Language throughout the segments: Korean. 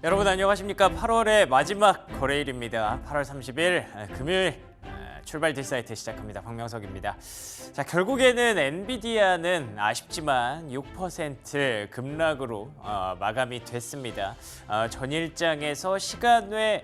여러분 안녕하십니까? 8월의 마지막 거래일입니다. 8월 30일 금요일 출발 딜사이트 시작합니다. 박명석입니다. 자, 결국에는 엔비디아는 아쉽지만 6% 급락으로 마감이 됐습니다. 전일장에서 시간 외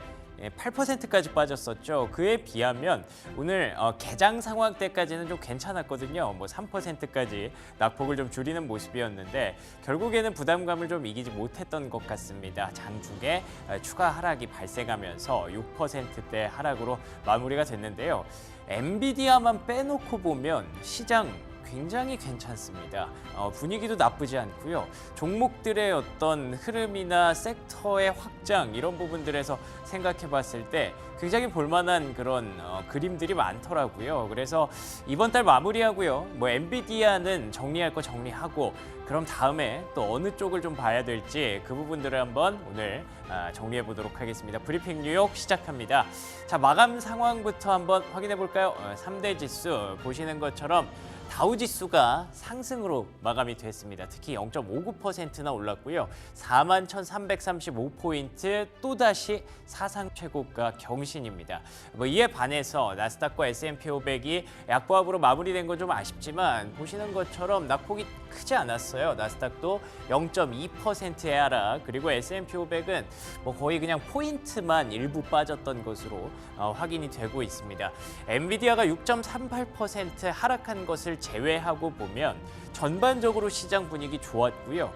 8%까지 빠졌었죠. 그에 비하면 오늘 개장 상황 때까지는 좀 괜찮았거든요. 뭐 3%까지 낙폭을 좀 줄이는 모습이었는데 결국에는 부담감을 좀 이기지 못했던 것 같습니다. 장중에 추가 하락이 발생하면서 6%대 하락으로 마무리가 됐는데요. 엔비디아만 빼놓고 보면 시장 굉장히 괜찮습니다. 분위기도 나쁘지 않고요. 종목들의 어떤 흐름이나 섹터의 확장 이런 부분들에서 생각해 봤을 때 굉장히 볼만한 그런 그림들이 많더라고요. 그래서 이번 달 마무리하고요. 뭐 엔비디아는 정리할 거 정리하고 그럼 다음에 또 어느 쪽을 좀 봐야 될지 그 부분들을 한번 오늘 정리해 보도록 하겠습니다. 브리핑 뉴욕 시작합니다. 자, 마감 상황부터 한번 확인해 볼까요? 3대 지수 보시는 것처럼 다우지수가 상승으로 마감이 됐습니다. 특히 0.59%나 올랐고요. 41,335포인트 또다시 사상 최고가 경신입니다. 뭐 이에 반해서 나스닥과 S&P 500이 약보합으로 마무리된 건 좀 아쉽지만 보시는 것처럼 낙폭이 크지 않았어요. 나스닥도 0.2%의 하락, 그리고 S&P 500은 뭐 거의 그냥 포인트만 일부 빠졌던 것으로 확인이 되고 있습니다. 엔비디아가 6.38% 하락한 것을 제외하고 보면 전반적으로 시장 분위기 좋았고요.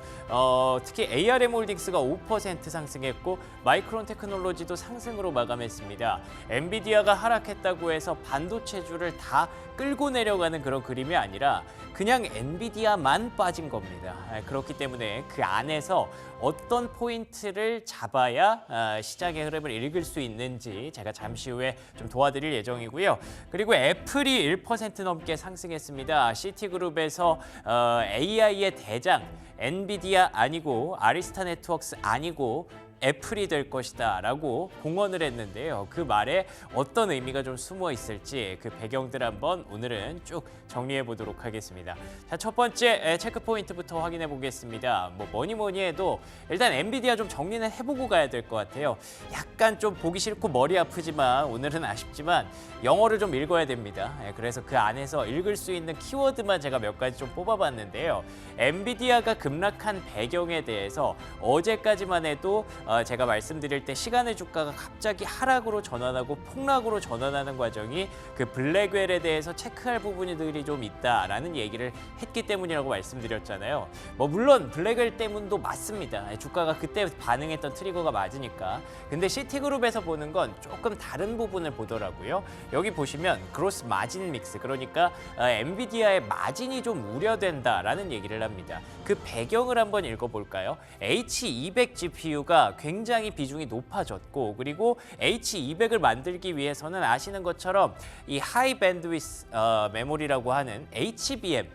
특히 ARM 홀딩스가 5% 상승했고 마이크론 테크놀로지도 상승으로 마감했습니다. 엔비디아가 하락했다고 해서 반도체주를 다 끌고 내려가는 그런 그림이 아니라 그냥 엔비디아만 빠진 겁니다. 그렇기 때문에 그 안에서 어떤 포인트를 잡아야 시장의 흐름을 읽을 수 있는지 제가 잠시 후에 좀 도와드릴 예정이고요. 그리고 애플이 1% 넘게 상승했습니다. 시티그룹에서 AI의 대장 엔비디아 아니고 아리스타 네트워크스 아니고 애플이 될 것이다 라고 공언을 했는데요. 그 말에 어떤 의미가 좀 숨어 있을지 그 배경들 한번 오늘은 쭉 정리해 보도록 하겠습니다. 자, 첫 번째 체크 포인트부터 확인해 보겠습니다. 뭐니 해도 일단 엔비디아 좀 정리는 해보고 가야 될 것 같아요. 약간 좀 보기 싫고 머리 아프지만 오늘은 아쉽지만 영어를 좀 읽어야 됩니다. 그래서 그 안에서 읽을 수 있는 키워드만 제가 몇 가지 좀 뽑아봤는데요. 엔비디아가 급락한 배경에 대해서 어제까지만 해도 제가 말씀드릴 때 시간의 주가가 갑자기 하락으로 전환하고 폭락으로 전환하는 과정이 그 블랙웰에 대해서 체크할 부분들이 좀 있다라는 얘기를 했기 때문이라고 말씀드렸잖아요. 뭐 물론 블랙웰 때문도 맞습니다. 주가가 그때 반응했던 트리거가 맞으니까. 근데 시티그룹에서 보는 건 조금 다른 부분을 보더라고요. 여기 보시면 그로스 마진 믹스, 그러니까 엔비디아의 마진이 좀 우려된다라는 얘기를 합니다. 그 배경을 한번 읽어볼까요? H200 GPU가 굉장히 비중이 높아졌고, 그리고 H200을 만들기 위해서는 아시는 것처럼 이 하이 밴드위스 메모리라고 하는 HBM,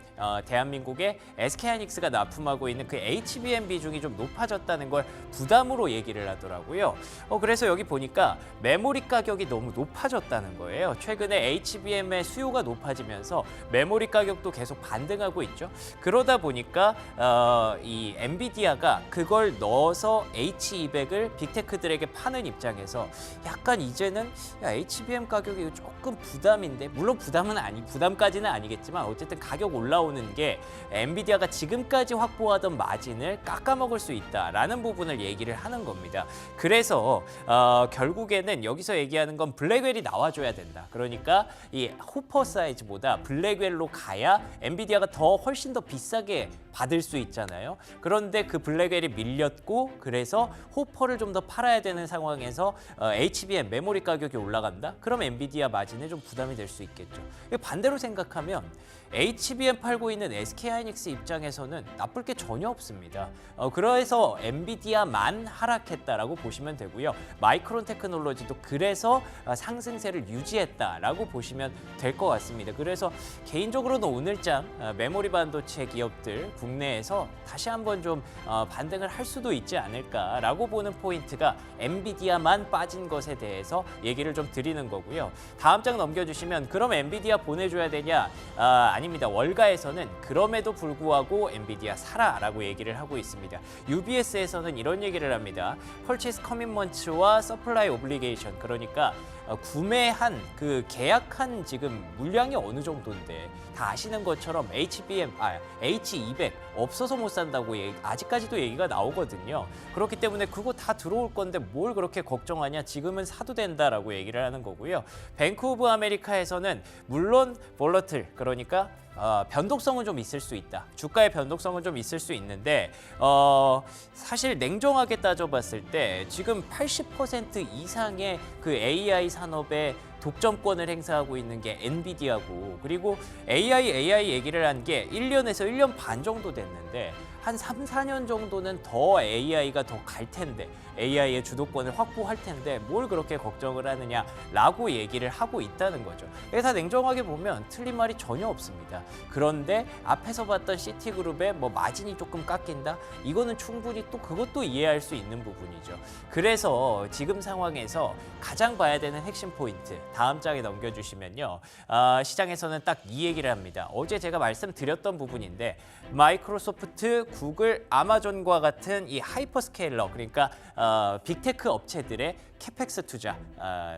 대한민국의 SK하이닉스가 납품하고 있는 그 HBM 비중이 좀 높아졌다는 걸 부담으로 얘기를 하더라고요. 그래서 여기 보니까 메모리 가격이 너무 높아졌다는 거예요. 최근에 HBM의 수요가 높아지면서 메모리 가격도 계속 반등하고 있죠. 그러다 보니까 이 엔비디아가 그걸 넣어서 H200을 빅테크들에게 파는 입장에서 약간 이제는 HBM 가격이 조금 부담인데, 물론 부담까지는 아니겠지만 어쨌든 가격 올라오는 게 엔비디아가 지금까지 확보하던 마진을 깎아먹을 수 있다라는 부분을 얘기를 하는 겁니다. 그래서 결국에는 여기서 얘기하는 건 블랙웰이 나와줘야 된다. 그러니까 이 호퍼 사이즈보다 블랙웰로 가야 엔비디아가 훨씬 더 비싸게 받을 수 있잖아요. 그런데 그 블랙웰이 밀렸고, 그래서 호퍼를 좀 더 팔아야 되는 상황에서 HBM 메모리 가격이 올라간다? 그럼 엔비디아 마진에 좀 부담이 될 수 있겠죠. 반대로 생각하면 HBM 팔고 있는 SK하이닉스 입장에서는 나쁠 게 전혀 없습니다. 그래서 엔비디아만 하락했다라고 보시면 되고요. 마이크론 테크놀로지도 그래서 상승세를 유지했다라고 보시면 될 것 같습니다. 그래서 개인적으로는 오늘장 메모리 반도체 기업들 국내에서 다시 한번 좀 반등을 할 수도 있지 않을까라고 보는 포인트가 엔비디아만 빠진 것에 대해서 얘기를 좀 드리는 거고요. 다음 장 넘겨주시면 그럼 엔비디아 보내줘야 되냐? 아닙니다. 월가에서 일부에서는 그럼에도 불구하고 엔비디아 사라라고 얘기를 하고 있습니다. UBS에서는 이런 얘기를 합니다. Purchase Commitments와 Supply Obligation, 그러니까 구매한 그 계약한 지금 물량이 어느 정도인데 다 아시는 것처럼 H200 없어서 못 산다고 아직까지도 얘기가 나오거든요. 그렇기 때문에 그거 다 들어올 건데 뭘 그렇게 걱정하냐, 지금은 사도 된다라고 얘기를 하는 거고요. 뱅크 오브 아메리카에서는 물론 볼러틀, 그러니까 변동성은 좀 있을 수 있다. 주가의 변동성은 좀 있을 수 있는데 사실 냉정하게 따져봤을 때 지금 80% 이상의 그 AI 산업의 독점권을 행사하고 있는 게 엔비디아고, 그리고 AI 얘기를 한 게 1년에서 1년 반 정도 됐는데 한 3, 4년 정도는 더 AI가 더 갈 텐데, AI의 주도권을 확보할 텐데 뭘 그렇게 걱정을 하느냐라고 얘기를 하고 있다는 거죠. 그래서 냉정하게 보면 틀린 말이 전혀 없습니다. 그런데 앞에서 봤던 시티그룹의 뭐 마진이 조금 깎인다? 이거는 충분히 또 그것도 이해할 수 있는 부분이죠. 그래서 지금 상황에서 가장 봐야 되는 핵심 포인트, 다음 장에 넘겨주시면요. 시장에서는 딱 이 얘기를 합니다. 어제 제가 말씀드렸던 부분인데 마이크로소프트, 구글, 아마존과 같은 이 하이퍼스케일러, 그러니까 빅테크 업체들의 캐펙스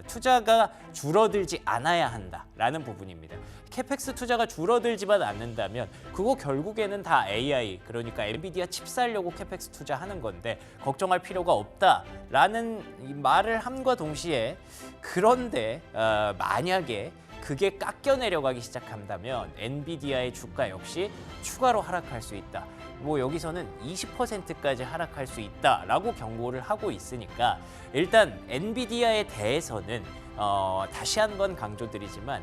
투자가 줄어들지 않아야 한다라는 부분입니다. 캐펙스 투자가 줄어들지만 않는다면 그거 결국에는 다 AI, 그러니까 엔비디아 칩 사려고 캐펙스 투자하는 건데 걱정할 필요가 없다라는 말을 함과 동시에, 그런데 만약에 그게 깎여 내려가기 시작한다면 엔비디아의 주가 역시 추가로 하락할 수 있다. 뭐 여기서는 20%까지 하락할 수 있다라고 경고를 하고 있으니까 일단 엔비디아에 대해서는 다시 한번 강조드리지만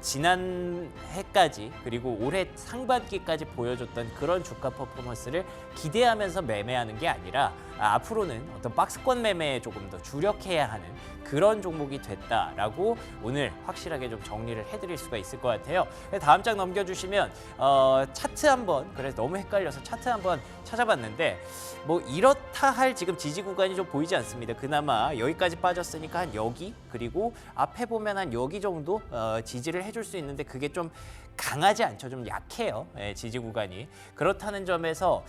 지난 해까지 그리고 올해 상반기까지 보여줬던 그런 주가 퍼포먼스를 기대하면서 매매하는 게 아니라 앞으로는 어떤 박스권 매매에 조금 더 주력해야 하는 그런 종목이 됐다라고 오늘 확실하게 좀 정리를 해드릴 수가 있을 것 같아요. 다음 장 넘겨주시면 차트 한번, 그래서 너무 헷갈려서 차트 한번 찾아봤는데 뭐 이렇다 할 지금 지지 구간이 좀 보이지 않습니다. 그나마 여기까지 빠졌으니까 한 여기, 그리고 앞에 보면 한 여기 정도 지지를 해줄 수 있는데 그게 좀 강하지 않죠. 좀 약해요. 지지 구간이. 그렇다는 점에서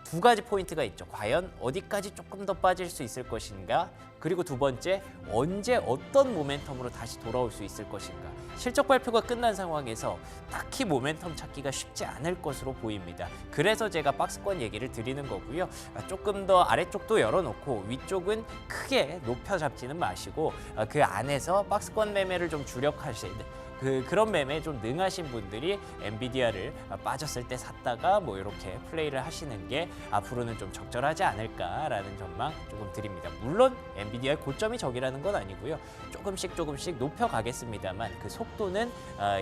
두 가지 포인트가 있죠. 과연 어디까지 조금 더 빠질 수 있을 것인가? 그리고 두 번째, 언제 어떤 모멘텀으로 다시 돌아올 수 있을 것인가? 실적 발표가 끝난 상황에서 딱히 모멘텀 찾기가 쉽지 않을 것으로 보입니다. 그래서 제가 박스권 얘기를 드리는 거고요. 조금 더 아래쪽도 열어놓고 위쪽은 크게 높여 잡지는 마시고 그 안에서 박스권 매매를 좀 주력하시는 그런 매매에 좀 능하신 분들이 엔비디아를 빠졌을 때 샀다가 뭐 이렇게 플레이를 하시는 게 앞으로는 좀 적절하지 않을까라는 전망 조금 드립니다. 물론 엔비디아의 고점이 저기라는 건 아니고요. 조금씩 높여가겠습니다만 그 속도는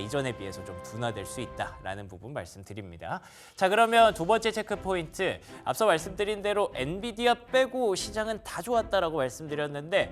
이전에 비해서 좀 둔화될 수 있다라는 부분 말씀드립니다. 자, 그러면 두 번째 체크 포인트, 앞서 말씀드린 대로 엔비디아 빼고 시장은 다 좋았다라고 말씀드렸는데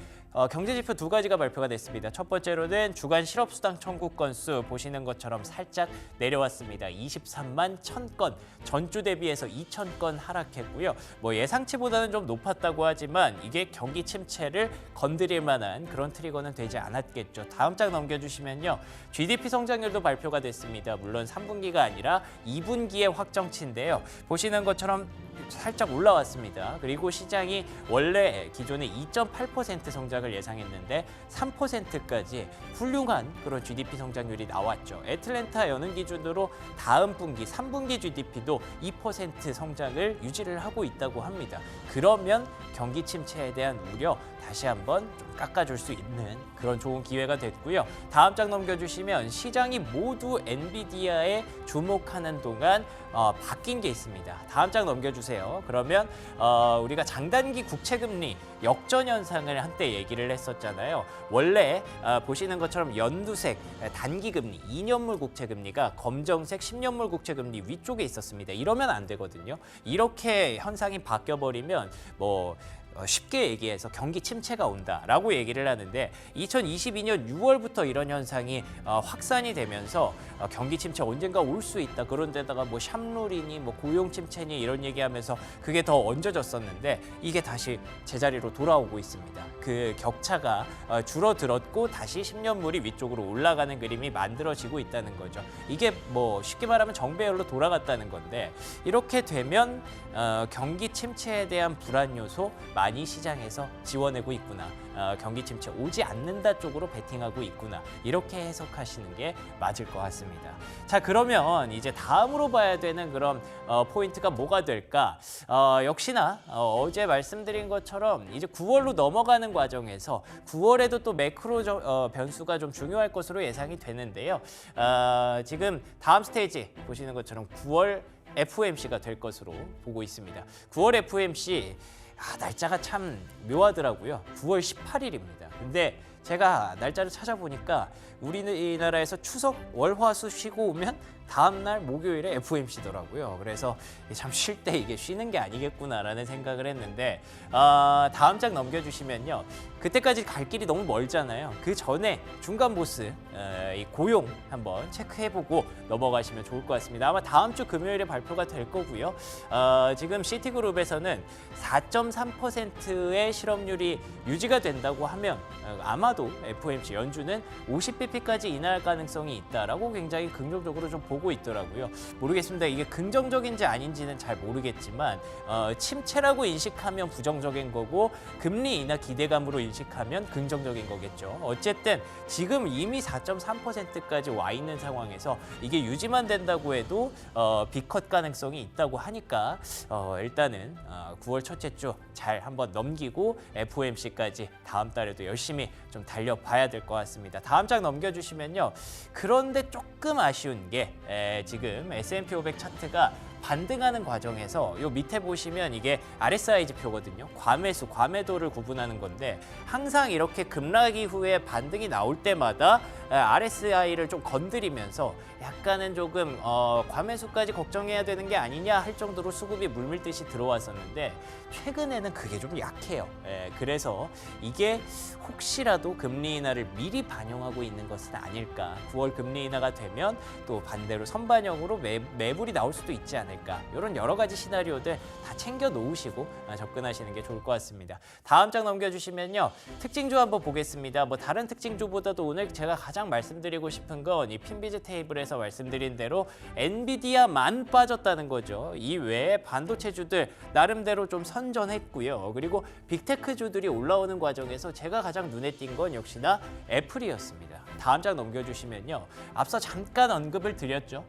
경제지표 두 가지가 발표가 됐습니다. 첫 번째로는 주간 실업수당 청구 건수 보시는 것처럼 살짝 내려왔습니다. 23만 1000건, 전주 대비해서 2000건 하락했고요. 뭐 예상치보다는 좀 높았다고 하지만 이게 경기 침체를 건드릴 만한 그런 트리거는 되지 않았겠죠. 다음 장 넘겨주시면요. GDP 성장률도 발표가 됐습니다. 물론 3분기가 아니라 2분기의 확정치인데요. 보시는 것처럼 살짝 올라왔습니다. 그리고 시장이 원래 기존에 2.8% 성장을 예상했는데 3%까지 훌륭한 그런 GDP 성장률이 나왔죠. 애틀랜타 여는 기준으로 다음 분기 3분기 GDP도 2% 성장을 유지를 하고 있다고 합니다. 그러면 경기 침체에 대한 우려 다시 한번 좀 깎아줄 수 있는 그런 좋은 기회가 됐고요. 다음 장 넘겨주시면 시장이 모두 엔비디아에 주목하는 동안 바뀐 게 있습니다. 다음 장 넘겨주세요. 그러면 우리가 장단기 국채금리 역전 현상을 한때 얘기를 했었잖아요. 원래 보시는 것처럼 연두색 단기금리, 2년물 국채금리가 검정색 10년물 국채금리 위쪽에 있었습니다. 이러면 안 되거든요. 이렇게 현상이 바뀌어버리면 뭐 쉽게 얘기해서 경기 침체가 온다라고 얘기를 하는데 2022년 6월부터 이런 현상이 확산이 되면서 경기 침체 언젠가 올 수 있다. 그런 데다가 뭐 샵룰이니 뭐 고용 침체니 이런 얘기하면서 그게 더 얹어졌었는데 이게 다시 제자리로 돌아오고 있습니다. 그 격차가 줄어들었고 다시 10년물이 위쪽으로 올라가는 그림이 만들어지고 있다는 거죠. 이게 뭐 쉽게 말하면 정배열로 돌아갔다는 건데 이렇게 되면 경기 침체에 대한 불안 요소 많이 시장에서 지원하고 있구나. 경기 침체 오지 않는다 쪽으로 베팅하고 있구나. 이렇게 해석하시는 게 맞을 것 같습니다. 자, 그러면 이제 다음으로 봐야 되는 그런 포인트가 뭐가 될까? 역시나 어제 말씀드린 것처럼 이제 9월로 넘어가는 과정에서 9월에도 또 매크로 변수가 좀 중요할 것으로 예상이 되는데요. 지금 다음 스테이지 보시는 것처럼 9월 FOMC가 될 것으로 보고 있습니다. 9월 FOMC 날짜가 참 묘하더라고요. 9월 18일입니다. 근데 제가 날짜를 찾아보니까 우리나라에서 추석 월화수 쉬고 오면 다음 날 목요일에 FOMC더라고요. 그래서 참 쉴 때 이게 쉬는 게 아니겠구나라는 생각을 했는데 다음 장 넘겨주시면요. 그때까지 갈 길이 너무 멀잖아요. 그 전에 중간 보스 이 고용 한번 체크해보고 넘어가시면 좋을 것 같습니다. 아마 다음 주 금요일에 발표가 될 거고요. 지금 시티그룹에서는 4.3%의 실업률이 유지가 된다고 하면 아마도 FOMC 연준은 50bp까지 인하할 가능성이 있다라고 굉장히 긍정적으로 좀 보고 있더라고요. 모르겠습니다. 이게 긍정적인지 아닌지는 잘 모르겠지만 침체라고 인식하면 부정적인 거고 금리 인하 기대감으로 인식하면 긍정적인 거겠죠. 어쨌든 지금 이미 4.3%까지 와 있는 상황에서 이게 유지만 된다고 해도 B컷 가능성이 있다고 하니까 일단은 9월 첫째 주 잘 한번 넘기고 FOMC까지 다음 달에도 열심히 좀 달려봐야 될 것 같습니다. 다음 장 넘겨주시면요. 그런데 조금 아쉬운 게 지금 S&P 500 차트가 반등하는 과정에서 요 밑에 보시면 이게 RSI 지표거든요. 과매수, 과매도를 구분하는 건데 항상 이렇게 급락 이후에 반등이 나올 때마다 RSI를 좀 건드리면서 약간은 조금 과매수까지 걱정해야 되는 게 아니냐 할 정도로 수급이 물밀듯이 들어왔었는데 최근에는 그게 좀 약해요. 그래서 이게 혹시라도 금리 인하를 미리 반영하고 있는 것은 아닐까. 9월 금리 인하가 되면 또 반대로 선반영으로 매물이 나올 수도 있지 않을까. 이런 여러 가지 시나리오들 다 챙겨 놓으시고 접근하시는 게 좋을 것 같습니다. 다음 장 넘겨주시면요. 특징주 한번 보겠습니다. 뭐 다른 특징주보다도 오늘 제가 가장 말씀드리고 싶은 건 이 핀비즈 테이블에서 말씀드린 대로 엔비디아만 빠졌다는 거죠. 이 외에 반도체주들 나름대로 좀 선전했고요. 그리고 빅테크주들이 올라오는 과정에서 제가 가장 눈에 띈 건 역시나 애플이었습니다. 다음 장 넘겨주시면요. 앞서 잠깐 언급을 드렸죠.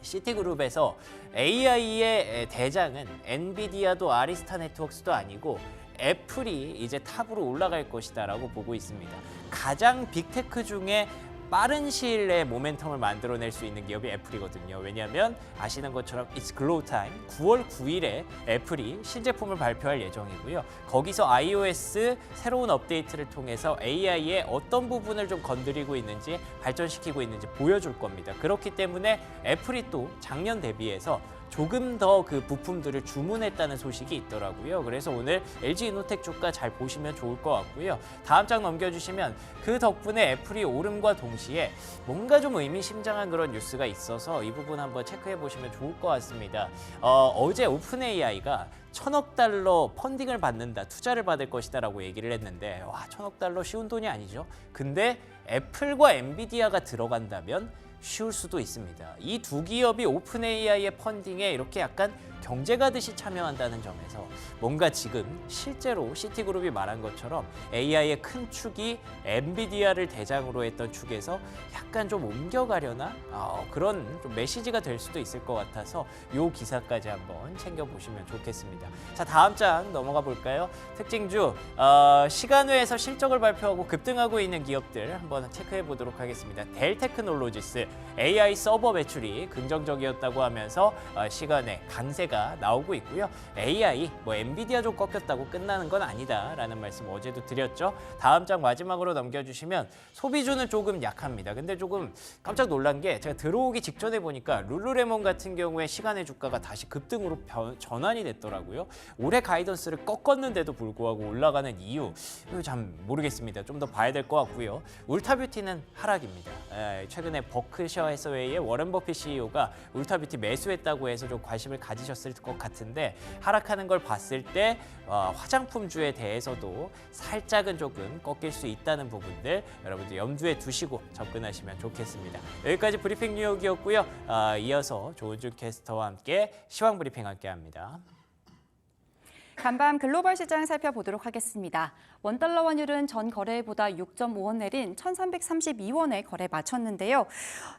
시티그룹에서 AI의 대장은 엔비디아도 아리스타 네트워크스도 아니고 애플이 이제 탑으로 올라갈 것이다라고 보고 있습니다. 가장 빅테크 중에 빠른 시일 내에 모멘텀을 만들어낼 수 있는 기업이 애플이거든요. 왜냐하면 아시는 것처럼 It's Glow Time 9월 9일에 애플이 신제품을 발표할 예정이고요. 거기서 iOS 새로운 업데이트를 통해서 AI의 어떤 부분을 좀 건드리고 있는지 발전시키고 있는지 보여줄 겁니다. 그렇기 때문에 애플이 또 작년 대비해서 조금 더 그 부품들을 주문했다는 소식이 있더라고요. 그래서 오늘 LG이노텍 주가 잘 보시면 좋을 것 같고요. 다음 장 넘겨주시면 그 덕분에 애플이 오름과 동시에 뭔가 좀 의미심장한 그런 뉴스가 있어서 이 부분 한번 체크해 보시면 좋을 것 같습니다. 어제 오픈AI가 1,000억 달러 펀딩을 받는다, 투자를 받을 것이다 라고 얘기를 했는데 와, 1,000억 달러 쉬운 돈이 아니죠. 근데 애플과 엔비디아가 들어간다면 쉬울 수도 있습니다. 이 두 기업이 오픈AI의 펀딩에 이렇게 약간 경제가듯이 참여한다는 점에서 뭔가 지금 실제로 시티그룹이 말한 것처럼 AI의 큰 축이 엔비디아를 대장으로 했던 축에서 약간 좀 옮겨가려나 그런 좀 메시지가 될 수도 있을 것 같아서 이 기사까지 한번 챙겨보시면 좋겠습니다. 자, 다음 장 넘어가 볼까요? 특징주 시간외에서 실적을 발표하고 급등하고 있는 기업들 한번 체크해 보도록 하겠습니다. 델 테크놀로지스 AI 서버 매출이 긍정적이었다고 하면서 시간에 강세 기대가 나오고 있고요. AI, 뭐 엔비디아 좀 꺾였다고 끝나는 건 아니다라는 말씀 어제도 드렸죠. 다음 장 마지막으로 넘겨주시면 소비주는 조금 약합니다. 근데 조금 깜짝 놀란 게 제가 들어오기 직전에 보니까 룰루레몬 같은 경우에 시간의 주가가 다시 급등으로 전환이 됐더라고요. 올해 가이던스를 꺾었는데도 불구하고 올라가는 이유 이거 참 모르겠습니다. 좀 더 봐야 될 것 같고요. 울타뷰티는 하락입니다. 최근에 버크셔 해서웨이의 워런 버핏 CEO가 울타뷰티 매수했다고 해서 좀 관심을 가지셨을 것 같은데 하락하는 걸 봤을 때 화장품주에 대해서도 살짝은 조금 꺾일 수 있다는 부분들 여러분들 염두에 두시고 접근하시면 좋겠습니다. 여기까지 브리핑 뉴욕이었고요. 이어서 조은준 캐스터와 함께 시황 브리핑 함께합니다. 간밤 글로벌 시장 살펴보도록 하겠습니다. 원달러 환율은 전 거래일보다 6.5원 내린 1,332원에 거래 마쳤는데요.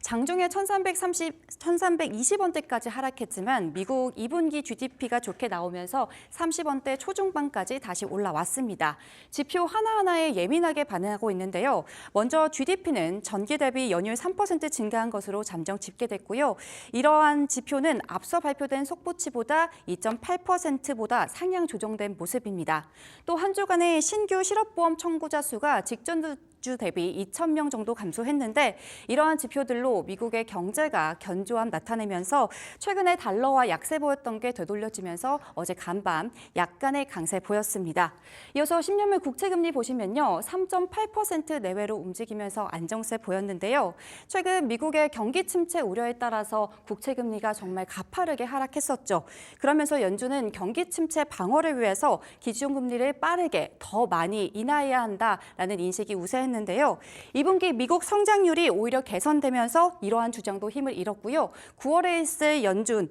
장중에 1,320원대까지 하락했지만 미국 2분기 GDP가 좋게 나오면서 30원대 초중반까지 다시 올라왔습니다. 지표 하나하나에 예민하게 반응하고 있는데요. 먼저 GDP는 전기 대비 연율 3% 증가한 것으로 잠정 집계됐고요. 이러한 지표는 앞서 발표된 속보치보다 2.8%보다 상향 조정된 모습입니다. 또 한 주간의 신규 실업보험 청구자 수가 직전주 대비 2,000명 정도 감소했는데 이러한 지표들로 미국의 경제가 견조함 나타내면서 최근에 달러와 약세 보였던 게 되돌려지면서 어제 간밤 약간의 강세 보였습니다. 이어서 10년물 국채금리 보시면요. 3.8% 내외로 움직이면서 안정세 보였는데요. 최근 미국의 경기 침체 우려에 따라서 국채금리가 정말 가파르게 하락했었죠. 그러면서 연준은 경기 침체 방어를 위해서 기준금리를 빠르게 더 많이 인하해야 한다라는 인식이 우세했는데요. 2분기 미국 성장률이 오히려 개선되면서 이러한 주장도 힘을 잃었고요. 9월에 있을 연준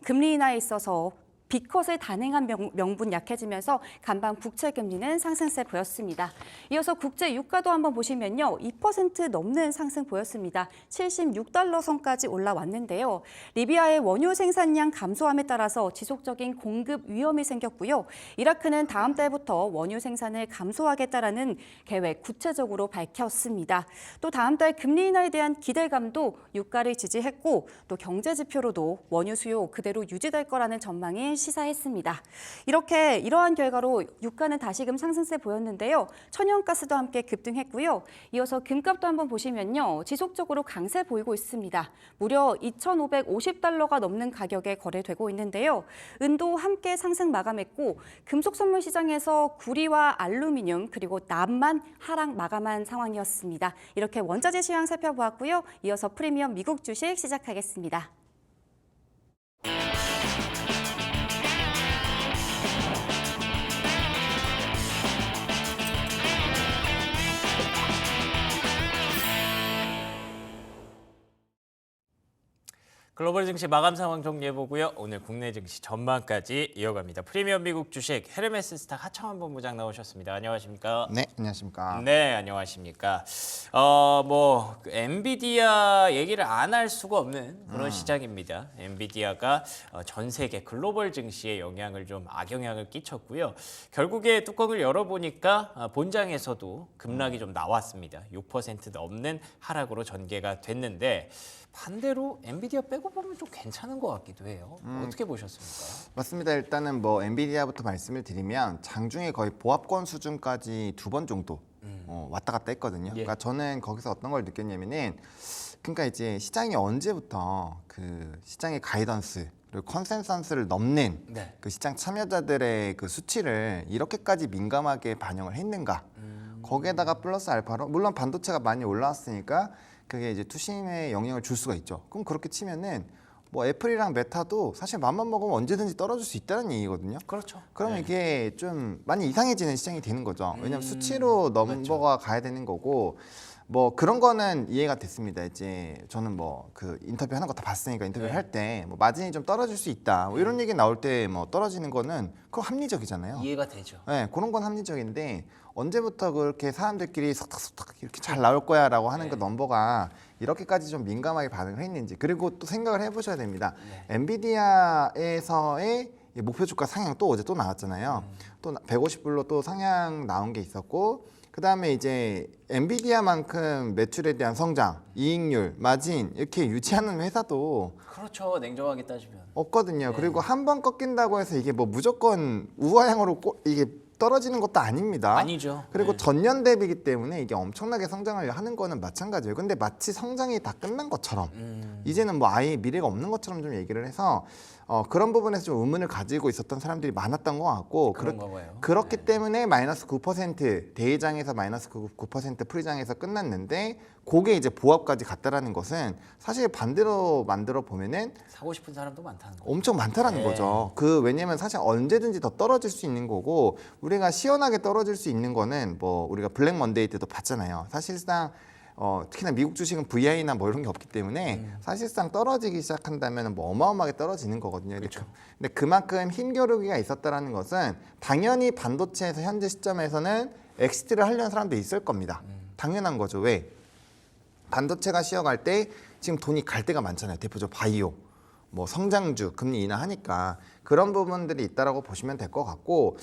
금리 인하에 있어서 빅컷을 단행한 명분 약해지면서 간밤 국채 금리는 상승세 보였습니다. 이어서 국제 유가도 한번 보시면요. 2% 넘는 상승 보였습니다. 76달러 선까지 올라왔는데요. 리비아의 원유 생산량 감소함에 따라서 지속적인 공급 위험이 생겼고요. 이라크는 다음 달부터 원유 생산을 감소하겠다라는 계획 구체적으로 밝혔습니다. 또 다음 달 금리 인하에 대한 기대감도 유가를 지지했고 또 경제 지표로도 원유 수요 그대로 유지될 거라는 전망이 시사했습니다. 이러한 결과로 유가는 다시금 상승세 보였는데요. 천연가스도 함께 급등했고요. 이어서 금값도 한번 보시면요. 지속적으로 강세 보이고 있습니다. 무려 2,550달러가 넘는 가격에 거래되고 있는데요. 은도 함께 상승 마감했고 금속 선물 시장에서 구리와 알루미늄 그리고 납만 하락 마감한 상황이었습니다. 이렇게 원자재 시황 살펴보았고요. 이어서 프리미엄 미국 주식 시작하겠습니다. 글로벌 증시 마감 상황 정리해보고요. 오늘 국내 증시 전망까지 이어갑니다. 프리미엄 미국 주식 헤르메스 스탁 하창원 본부장 나오셨습니다. 안녕하십니까? 네, 안녕하십니까? 네, 안녕하십니까? 엔비디아 얘기를 안 할 수가 없는 그런 시장입니다. 엔비디아가 전 세계 글로벌 증시에 악영향을 끼쳤고요. 결국에 뚜껑을 열어보니까 본장에서도 급락이 좀 나왔습니다. 6% 넘는 하락으로 전개가 됐는데 반대로 엔비디아 빼고 보면 좀 괜찮은 것 같기도 해요. 어떻게 보셨습니까? 맞습니다. 일단은 엔비디아부터 말씀을 드리면 장중에 거의 보합권 수준까지 2번 정도 왔다 갔다 했거든요. 예. 그러니까 저는 거기서 어떤 걸 느꼈냐면은 그러니까 이제 시장이 언제부터 그 시장의 가이던스 그리고 컨센서스를 넘는 네. 그 시장 참여자들의 그 수치를 이렇게까지 민감하게 반영을 했는가? 거기에다가 플러스 알파로 물론 반도체가 많이 올라왔으니까 그게 이제 투심에 영향을 줄 수가 있죠. 그럼 그렇게 치면은 애플이랑 메타도 사실 맘만 먹으면 언제든지 떨어질 수 있다는 얘기거든요. 그렇죠. 그러면 네. 이게 좀 많이 이상해지는 시장이 되는 거죠. 왜냐하면 수치로 넘버가 가야 되는 거고 그런 거는 이해가 됐습니다. 이제 저는 그 인터뷰 하는 거 다 봤으니까 인터뷰를 네. 할 때 마진이 좀 떨어질 수 있다. 이런 얘기 나올 때 떨어지는 거는 그거 합리적이잖아요. 이해가 되죠. 네, 그런 건 합리적인데 언제부터 그렇게 사람들끼리 속닥속닥 이렇게 잘 나올 거야라고 하는 네. 그 넘버가 이렇게까지 좀 민감하게 반응을 했는지 그리고 또 생각을 해보셔야 됩니다. 엔비디아에서의 이 목표 주가 상향 또 어제 또 나왔잖아요. 또 150불로 또 상향 나온 게 있었고 그다음에 이제 엔비디아만큼 매출에 대한 성장, 이익률, 마진 이렇게 유지하는 회사도 그렇죠. 냉정하게 따지면. 없거든요. 그리고 한 번 꺾인다고 해서 이게 뭐 무조건 우하향으로 이게 떨어지는 것도 아닙니다. 아니죠. 그리고 네. 전년 대비이기 때문에 이게 엄청나게 성장을 하는 거는 마찬가지예요. 근데 마치 성장이 다 끝난 것처럼 이제는 뭐 아예 미래가 없는 것처럼 좀 얘기를 해서 그런 부분에서 좀 의문을 가지고 있었던 사람들이 많았던 것 같고 그런가 봐요. 그렇기 때문에 마이너스 9% 대장에서 마이너스 9% 프리장에서 끝났는데 그게 이제 보합까지 갔다라는 것은 사실 반대로 만들어 보면은 사고 싶은 사람도 많다는 거. 엄청 많다라는 네. 거죠. 왜냐면 사실 언제든지 더 떨어질 수 있는 거고 우리가 시원하게 떨어질 수 있는 거는 뭐 우리가 블랙 먼데이 때도 봤잖아요. 사실상 특히나 미국 주식은 VI나 뭐 이런 게 없기 때문에 사실상 떨어지기 시작한다면 뭐 어마어마하게 떨어지는 거거든요. 그렇죠. 근데 그만큼 힘겨루기가 있었다라는 것은 당연히 반도체에서 현재 시점에서는 엑시트를 하려는 사람도 있을 겁니다. 당연한 거죠. 왜? 반도체가 쉬어갈 때 지금 돈이 갈 데가 많잖아요. 대표적으로 바이오, 뭐 성장주, 금리 인하하니까 그런 부분들이 있다라고 보시면 될 것 같고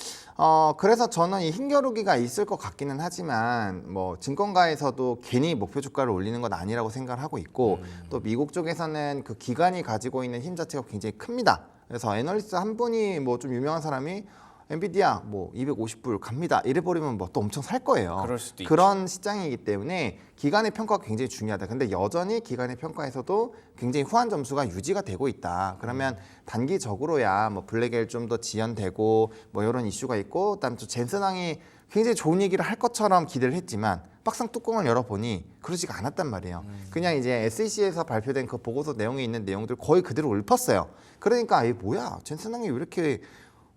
그래서 저는 이 힘겨루기가 있을 것 같기는 하지만 뭐 증권가에서도 괜히 목표 주가를 올리는 건 아니라고 생각을 하고 있고 또 미국 쪽에서는 그 기관이 가지고 있는 힘 자체가 굉장히 큽니다. 그래서 애널리스트 한 분이 뭐 좀 유명한 사람이 엔비디아 뭐 250불 갑니다. 이래버리면 뭐 또 엄청 살 거예요. 그럴 수도 있죠. 그런 시장이기 때문에 기관의 평가가 굉장히 중요하다. 근데 여전히 기관의 평가에서도 굉장히 후한 점수가 유지가 되고 있다. 그러면 단기적으로야 뭐 블랙엘 좀 더 지연되고 뭐 이런 이슈가 있고 그다음에 또 젠슨왕이 굉장히 좋은 얘기를 할 것처럼 기대를 했지만 막상 뚜껑을 열어보니 그러지가 않았단 말이에요. 그냥 이제 SEC에서 발표된 그 보고서 내용에 있는 내용들 거의 그대로 읊었어요. 그러니까 이 뭐야 젠슨왕이 왜 이렇게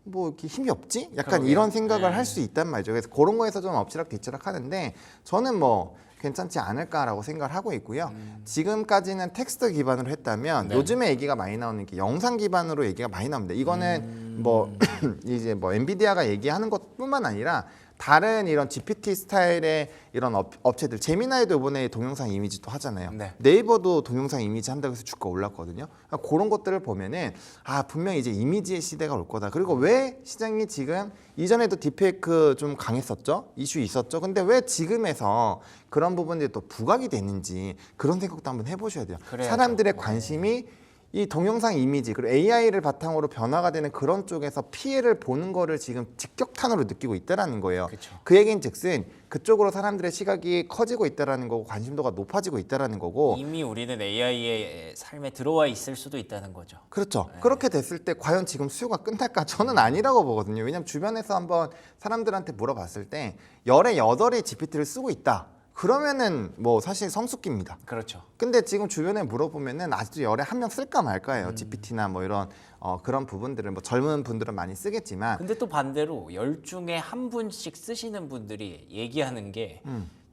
뭐 이렇게 힘이 없지? 약간 그러게요. 이런 생각을 네. 할 수 있단 말이죠. 그래서 그런 거에서 좀 엎치락 뒤치락 하는데 저는 뭐 괜찮지 않을까라고 생각을 하고 있고요. 지금까지는 텍스트 기반으로 했다면 네. 요즘에 얘기가 많이 나오는 게 영상 기반으로 얘기가 많이 나옵니다. 이거는 뭐 이제 뭐 엔비디아가 얘기하는 것뿐만 아니라 다른 이런 GPT 스타일의 이런 업체들 제미나이도 이번에 동영상 이미지도 하잖아요. 네. 네이버도 동영상 이미지 한다고 해서 주가 올랐거든요. 그러니까 그런 것들을 보면은 분명히 이제 이미지의 시대가 올 거다. 그리고 왜 시장이 지금 이전에도 딥페이크 좀 강했었죠? 이슈 있었죠? 근데 왜 지금에서 그런 부분들이 또 부각이 되는지 그런 생각도 한번 해보셔야 돼요. 그래야죠. 사람들의 관심이 이 동영상 이미지 그리고 AI를 바탕으로 변화가 되는 그런 쪽에서 피해를 보는 거를 지금 직격탄으로 느끼고 있다라는 거예요. 그쵸. 그 얘기인즉슨 그쪽으로 사람들의 시각이 커지고 있다라는 거고 관심도가 높아지고 있다라는 거고 이미 우리는 AI의 삶에 들어와 있을 수도 있다는 거죠. 그렇죠. 그렇게 됐을 때 과연 지금 수요가 끝날까? 저는 아니라고 보거든요. 왜냐하면 주변에서 한번 사람들한테 물어봤을 때 열에 8이 GPT를 쓰고 있다. 그러면은 뭐 사실 성숙기입니다. 그렇죠. 근데 지금 주변에 물어보면은 아직도 열에 한 명 쓸까 말까예요. GPT나 뭐 이런 그런 부분들을 뭐 젊은 분들은 많이 쓰겠지만 근데 또 반대로 10중에 한 분씩 쓰시는 분들이 얘기하는 게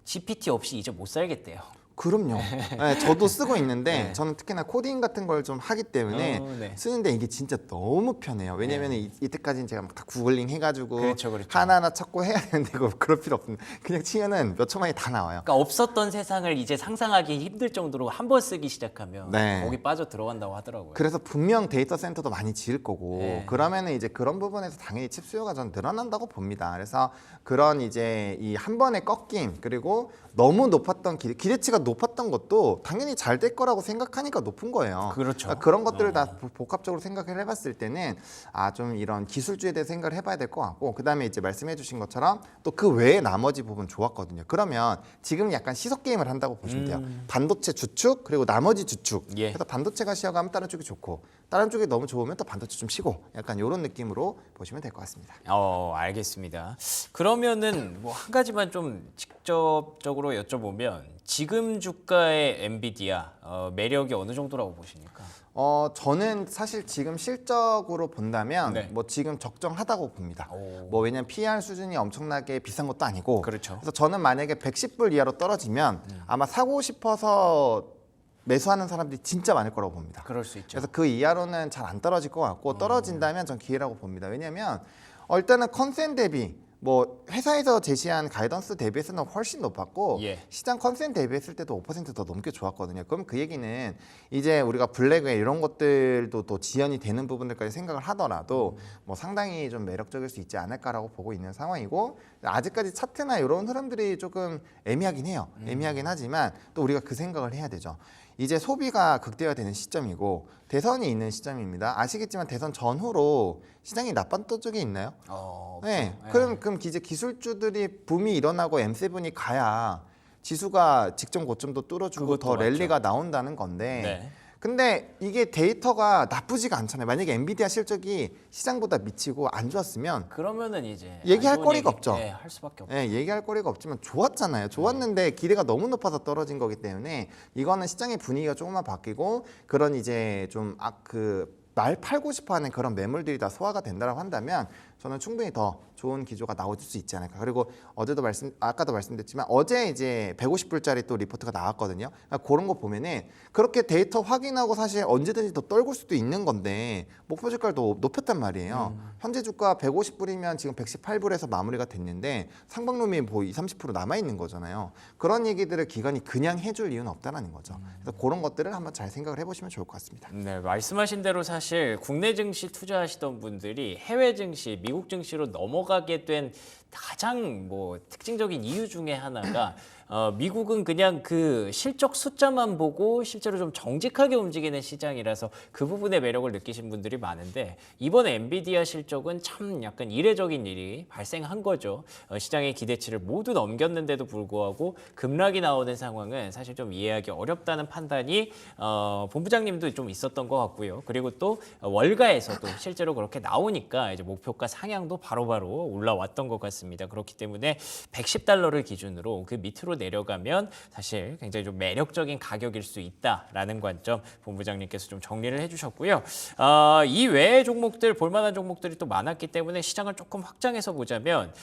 GPT 없이 이제 못 살겠대요. 그럼요. 네, 저도 쓰고 있는데 네. 저는 특히나 코딩 같은 걸 좀 하기 때문에 네. 쓰는데 이게 진짜 너무 편해요. 왜냐면 이때까지는 제가 막 다 구글링 해가지고 그렇죠, 그렇죠. 하나하나 찾고 해야 되는데 그럴 필요 없습니다. 그냥 치면은 몇 초 만에 다 나와요. 그러니까 없었던 세상을 이제 상상하기 힘들 정도로 한 번 쓰기 시작하면 네. 거기 빠져 들어간다고 하더라고요. 그래서 분명 데이터 센터도 많이 지을 거고 네. 그러면은 이제 그런 부분에서 당연히 칩 수요가 전 늘어난다고 봅니다. 그래서 그런 이제 이 한 번의 꺾임 그리고 너무 높았던 기대치가 높았던 것도 당연히 잘 될 거라고 생각하니까 높은 거예요. 그렇죠. 그러니까 그런 것들을 다 복합적으로 생각을 해봤을 때는 좀 이런 기술주에 대해 생각을 해봐야 될 것 같고 그다음에 이제 말씀해주신 것처럼 또 그 외에 나머지 부분 좋았거든요. 그러면 지금 약간 시속 게임을 한다고 보시면 돼요. 반도체 주축 그리고 나머지 주축. 예. 그래서 반도체가 쉬어가면 다른 쪽이 좋고 다른 쪽이 너무 좋으면 또 반도체 좀 쉬고 약간 이런 느낌으로 보시면 될 것 같습니다. 알겠습니다. 그러면은 뭐 한 가지만 좀 직접적으로 여쭤보면 지금 주가의 엔비디아 매력이 어느 정도라고 보십니까? 저는 사실 지금 실적으로 본다면 네. 뭐 지금 적정하다고 봅니다. 오. 뭐 왜냐면 PR 수준이 엄청나게 비싼 것도 아니고 그렇죠. 그래서 저는 만약에 110불 이하로 떨어지면 아마 사고 싶어서 매수하는 사람들이 진짜 많을 거라고 봅니다. 그럴 수 있죠. 그래서 그 이하로는 잘 안 떨어질 것 같고 떨어진다면 전 기회라고 봅니다. 왜냐하면 일단은 컨센 대비 뭐 회사에서 제시한 가이던스 대비해서는 훨씬 높았고 예. 시장 컨센 대비했을 때도 5%더 넘게 좋았거든요. 그럼 그 얘기는 이제 우리가 블랙웨이 이런 것들도 또 지연이 되는 부분들까지 생각을 하더라도 뭐 상당히 좀 매력적일 수 있지 않을까라고 보고 있는 상황이고 아직까지 차트나 이런 흐름들이 조금 애매하긴 해요. 애매하긴 하지만 또 우리가 그 생각을 해야 되죠. 이제 소비가 극대화되는 시점이고 대선이 있는 시점입니다. 아시겠지만 대선 전후로 시장이 나빴던 적이 있나요? 네. 그럼 이제 기술주들이 붐이 일어나고 M7이 가야 지수가 직전 고점도 뚫어주고 더 그것도 랠리가 나온다는 건데 네. 근데 이게 데이터가 나쁘지가 않잖아요. 만약에 엔비디아 실적이 시장보다 미치고 안 좋았으면 그러면은 이제 얘기할 안 좋은 거리가 없죠. 네, 할 수밖에 없죠. 예, 얘기할 거리가 없지만 좋았잖아요. 좋았는데 기대가 너무 높아서 떨어진 거기 때문에 이거는 시장의 분위기가 조금만 바뀌고 그런 이제 좀 말 팔고 싶어하는 그런 매물들이 다 소화가 된다고 한다면 저는 충분히 더 좋은 기조가 나올 수 있지 않을까. 그리고 아까도 말씀드렸지만 어제 이제 150불짜리 또 리포트가 나왔거든요. 그러니까 그런 거 보면은 그렇게 데이터 확인하고 사실 언제든지 더 떨굴 수도 있는 건데 목표 주가를 더 높였단 말이에요. 현재 주가 150불이면 지금 118불에서 마무리가 됐는데 상방놈이 뭐 20, 30% 남아 있는 거잖아요. 그런 얘기들을 기관이 그냥 해줄 이유는 없다는 거죠. 그래서 그런 것들을 한번 잘 생각을 해보시면 좋을 것 같습니다. 네, 말씀하신 대로 사실 국내 증시 투자하시던 분들이 해외 증시, 미국 증시로 넘어가게 된 가장 뭐 특징적인 이유 중에 하나가 미국은 그냥 그 실적 숫자만 보고 실제로 좀 정직하게 움직이는 시장이라서 그 부분의 매력을 느끼신 분들이 많은데 이번에 엔비디아 실적은 참 약간 이례적인 일이 발생한 거죠. 시장의 기대치를 모두 넘겼는데도 불구하고 급락이 나오는 상황은 사실 좀 이해하기 어렵다는 판단이 본부장님도 좀 있었던 것 같고요. 그리고 또 월가에서도 실제로 그렇게 나오니까 이제 목표가 상향도 바로바로 올라왔던 것 같습니다. 그렇기 때문에 110달러를 기준으로 그 밑으로 내려가면 사실 굉장히 좀 매력적인 가격일 수 있다라는 관점 본부장님께서 좀 정리를 해주셨고요. 이 외의 종목들 볼만한 종목들이 또 많았기 때문에 시장을 조금 확장해서 보자면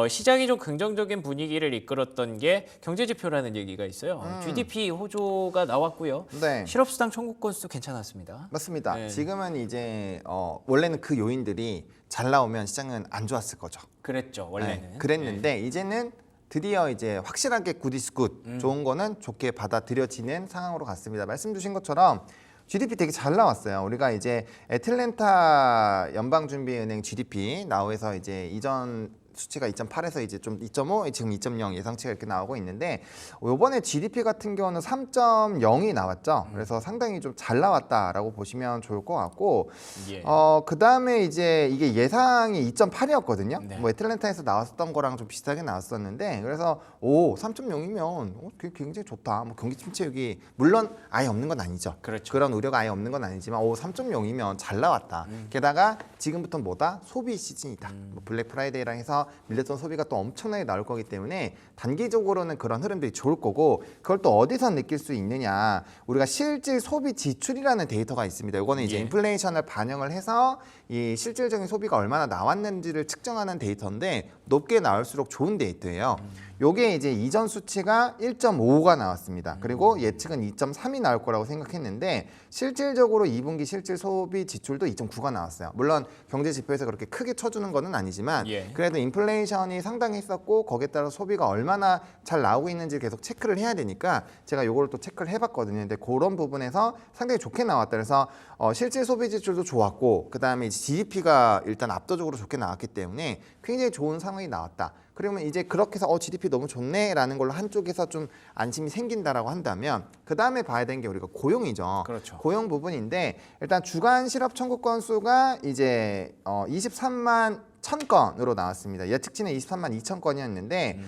시장이 좀 긍정적인 분위기를 이끌었던 게 경제지표라는 얘기가 있어요. GDP 호조가 나왔고요. 네. 실업수당 청구 건수 괜찮았습니다. 맞습니다. 네. 지금은 이제 원래는 그 요인들이 잘 나오면 시장은 안 좋았을 거죠. 그랬죠 원래는. 네, 그랬는데 이제는 드디어 이제 확실하게 굿 이즈 굿 좋은 거는 좋게 받아들여지는 상황으로 갔습니다. 말씀 주신 것처럼 GDP 되게 잘 나왔어요. 우리가 이제 애틀랜타 연방준비은행 GDP 나오에서 이제 이전 수치가 2.8에서 이제 좀 2.5, 지금 2.0 예상치가 이렇게 나오고 있는데 이번에 GDP 같은 경우는 3.0이 나왔죠. 그래서 상당히 좀 잘 나왔다라고 보시면 좋을 것 같고 예. 그 다음에 이제 이게 예상이 2.8이었거든요. 네. 뭐 애틀랜타에서 나왔었던 거랑 좀 비슷하게 나왔었는데 그래서 3.0이면 굉장히 좋다. 뭐 경기 침체율이 물론 아예 없는 건 아니죠. 그렇죠. 그런 우려가 아예 없는 건 아니지만 3.0이면 잘 나왔다. 게다가 지금부터 뭐다? 소비 시즌이다. 뭐 블랙 프라이데이랑 해서 밀렸던 소비가 또 엄청나게 나올 거기 때문에 단기적으로는 그런 흐름들이 좋을 거고 그걸 또 어디서 느낄 수 있느냐. 우리가 실질 소비 지출이라는 데이터가 있습니다. 이거는 이제 예. 인플레이션을 반영을 해서 이 실질적인 소비가 얼마나 나왔는지를 측정하는 데이터인데 높게 나올수록 좋은 데이터예요. 요게 이제 이전 수치가 1.5가 나왔습니다. 그리고 예측은 2.3이 나올 거라고 생각했는데 실질적으로 2분기 실질 소비 지출도 2.9가 나왔어요. 물론 경제 지표에서 그렇게 크게 쳐주는 거는 아니지만 예. 그래도 인플레이션이 상당히 있었고 거기에 따라 소비가 얼마나 잘 나오고 있는지 계속 체크를 해야 되니까 제가 요거를 또 체크를 해봤거든요. 근데 그런 부분에서 상당히 좋게 나왔다. 그래서 실질 소비 지출도 좋았고 그 다음에 GDP가 일단 압도적으로 좋게 나왔기 때문에 굉장히 좋은 상황이 나왔다. 그러면 이제 그렇게 해서 GDP 너무 좋네라는 걸로 한쪽에서 좀 안심이 생긴다라고 한다면 그 다음에 봐야 되는 게 우리가 고용이죠. 그렇죠. 고용 부분인데 일단 주간 실업 청구 건수가 이제 23만 1,000건으로 나왔습니다. 예측치는 23만 2천 건이었는데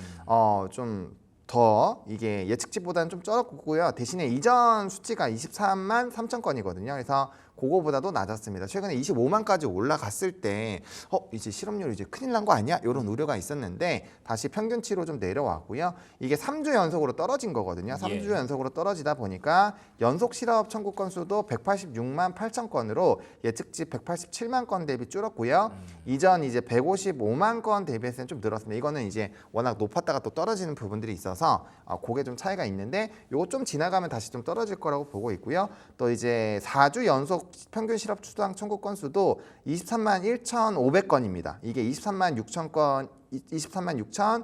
좀 더 이게 예측치보다는 좀 적었고요. 대신에 이전 수치가 23만 3천 건이거든요. 그래서 그거보다도 낮았습니다. 최근에 25만까지 올라갔을 때 이제 실업률이 이제 큰일 난 거 아니야? 이런 우려가 있었는데 다시 평균치로 좀 내려왔고요. 이게 3주 연속으로 떨어진 거거든요. 3주 연속으로 떨어지다 보니까 연속 실업 청구 건수도 186만 8천 건으로 예측치 187만 건 대비 줄었고요. 이전 이제 155만 건 대비해서는 좀 늘었습니다. 이거는 이제 워낙 높았다가 또 떨어지는 부분들이 있어서 그게 좀 차이가 있는데 요거 좀 지나가면 다시 좀 떨어질 거라고 보고 있고요. 또 이제 4주 연속 평균 실업 추정 청구 건수도 23만 1,500건입니다. 이게 23만 6천 건, 23만 6천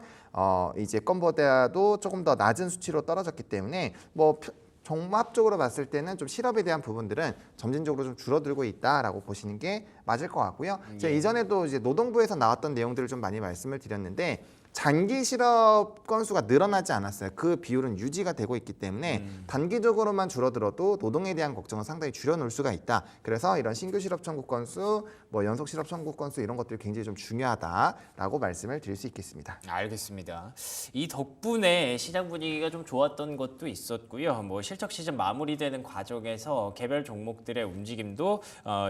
이제 건보다도 조금 더 낮은 수치로 떨어졌기 때문에 뭐 종합적으로 봤을 때는 좀 실업에 대한 부분들은 점진적으로 좀 줄어들고 있다라고 보시는 게 맞을 것 같고요. 제가 이전에도 이제 노동부에서 나왔던 내용들을 좀 많이 말씀을 드렸는데 장기 실업 건수가 늘어나지 않았어요. 그 비율은 유지가 되고 있기 때문에 단기적으로만 줄어들어도 노동에 대한 걱정은 상당히 줄여놓을 수가 있다. 그래서 이런 신규 실업 청구 건수, 뭐 연속 실업 청구 건수 이런 것들이 굉장히 좀 중요하다라고 말씀을 드릴 수 있겠습니다. 알겠습니다. 이 덕분에 시장 분위기가 좀 좋았던 것도 있었고요. 뭐 실적 시즌 마무리되는 과정에서 개별 종목들의 움직임도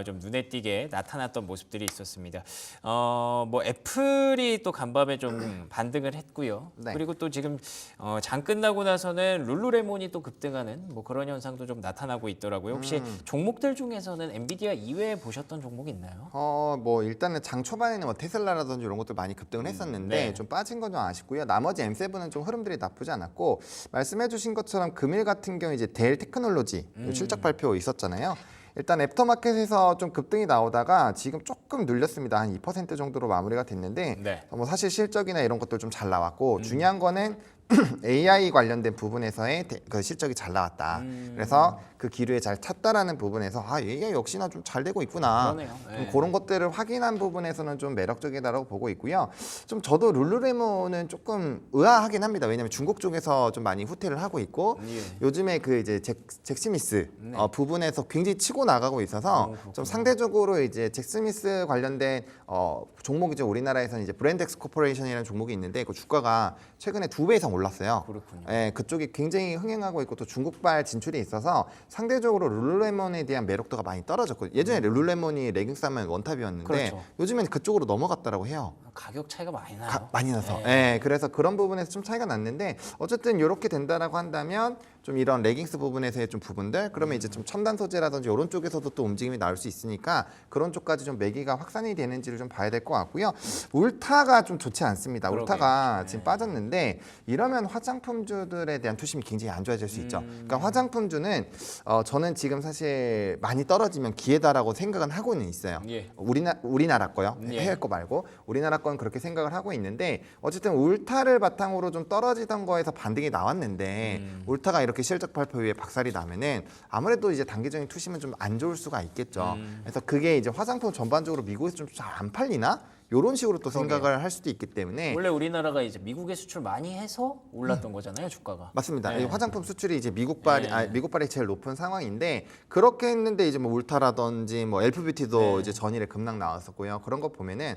좀 눈에 띄게 나타났던 모습들이 있었습니다. 뭐 애플이 또 간밤에 좀 반등을 했고요. 네. 그리고 또 지금 장 끝나고 나서는 룰루레몬이 또 급등하는 뭐 그런 현상도 좀 나타나고 있더라고요. 혹시 종목들 중에서는 엔비디아 이외에 보셨던 종목 있나요? 뭐 일단은 장 초반에는 뭐 테슬라라든지 이런 것들 많이 급등을 했었는데 네. 좀 빠진 건 좀 아쉽고요. 나머지 M7은 좀 흐름들이 나쁘지 않았고 말씀해주신 것처럼 금일 같은 경우 이제 델 테크놀로지 실적 발표 있었잖아요. 일단 애프터마켓에서 좀 급등이 나오다가 지금 조금 눌렸습니다. 한 2% 정도로 마무리가 됐는데 네. 뭐 사실 실적이나 이런 것들 좀 잘 나왔고 중요한 거는 AI 관련된 부분에서의 그 실적이 잘 나왔다. 그래서 그 기류에 잘 찼다라는 부분에서 AI 역시나 좀 잘 되고 있구나. 그러네요. 좀 네. 그런 것들을 확인한 부분에서는 좀 매력적이다라고 보고 있고요. 좀 저도 룰루레몬은 조금 의아하긴 합니다. 왜냐하면 중국 쪽에서 좀 많이 후퇴를 하고 있고 예. 요즘에 그 이제 잭스미스 네. 부분에서 굉장히 치고 나가고 있어서 좀 상대적으로 이제 잭스미스 관련된 종목이죠. 우리나라에서는 이제 브랜덱스 코퍼레이션이라는 종목이 있는데 그 주가가 최근에 2배 이상 올랐어요. 그렇군요. 예, 그쪽이 굉장히 흥행하고 있고 또 중국발 진출이 있어서 상대적으로 룰루레몬에 대한 매력도가 많이 떨어졌거든요. 예전에 룰루레몬이 레깅스 하면 원탑이었는데 그렇죠. 요즘엔 그쪽으로 넘어갔다라고 해요. 가격 차이가 많이 나요. 많이 나서. 네. 예, 그래서 그런 부분에서 좀 차이가 났는데 어쨌든 이렇게 된다라고 한다면 좀 이런 레깅스 부분에서의 좀 부분들 그러면 이제 좀 첨단 소재라든지 이런 쪽에서도 또 움직임이 나올 수 있으니까 그런 쪽까지 좀 매기가 확산이 되는지를 좀 봐야 될 것 같고요. 울타가 좀 좋지 않습니다. 그러게요. 울타가 지금 빠졌는데 이러면 화장품주들에 대한 투심이 굉장히 안 좋아질 수 있죠. 그러니까 화장품주는 저는 지금 사실 많이 떨어지면 기회다라고 생각은 하고는 있어요. 예. 우리나라 거요. 예. 해외 거 말고 우리나라 건 그렇게 생각을 하고 있는데 어쨌든 울타를 바탕으로 좀 떨어지던 거에서 반등이 나왔는데 울타가 이렇게 실적 발표 후에 박살이 나면은 아무래도 이제 단기적인 투심은 좀 안 좋을 수가 있겠죠. 그래서 그게 이제 화장품 전반적으로 미국에서 좀 잘 안 팔리나? 이런 식으로 또 생각을 할 수도 있기 때문에 원래 우리나라가 이제 미국에 수출 많이 해서 올랐던 거잖아요, 주가가. 맞습니다. 네. 이 화장품 수출이 이제 미국발이 제일 높은 상황인데 그렇게 했는데 이제 뭐 울타라든지 뭐 엘프뷰티도 이제 전일에 급락 나왔었고요. 그런 거 보면은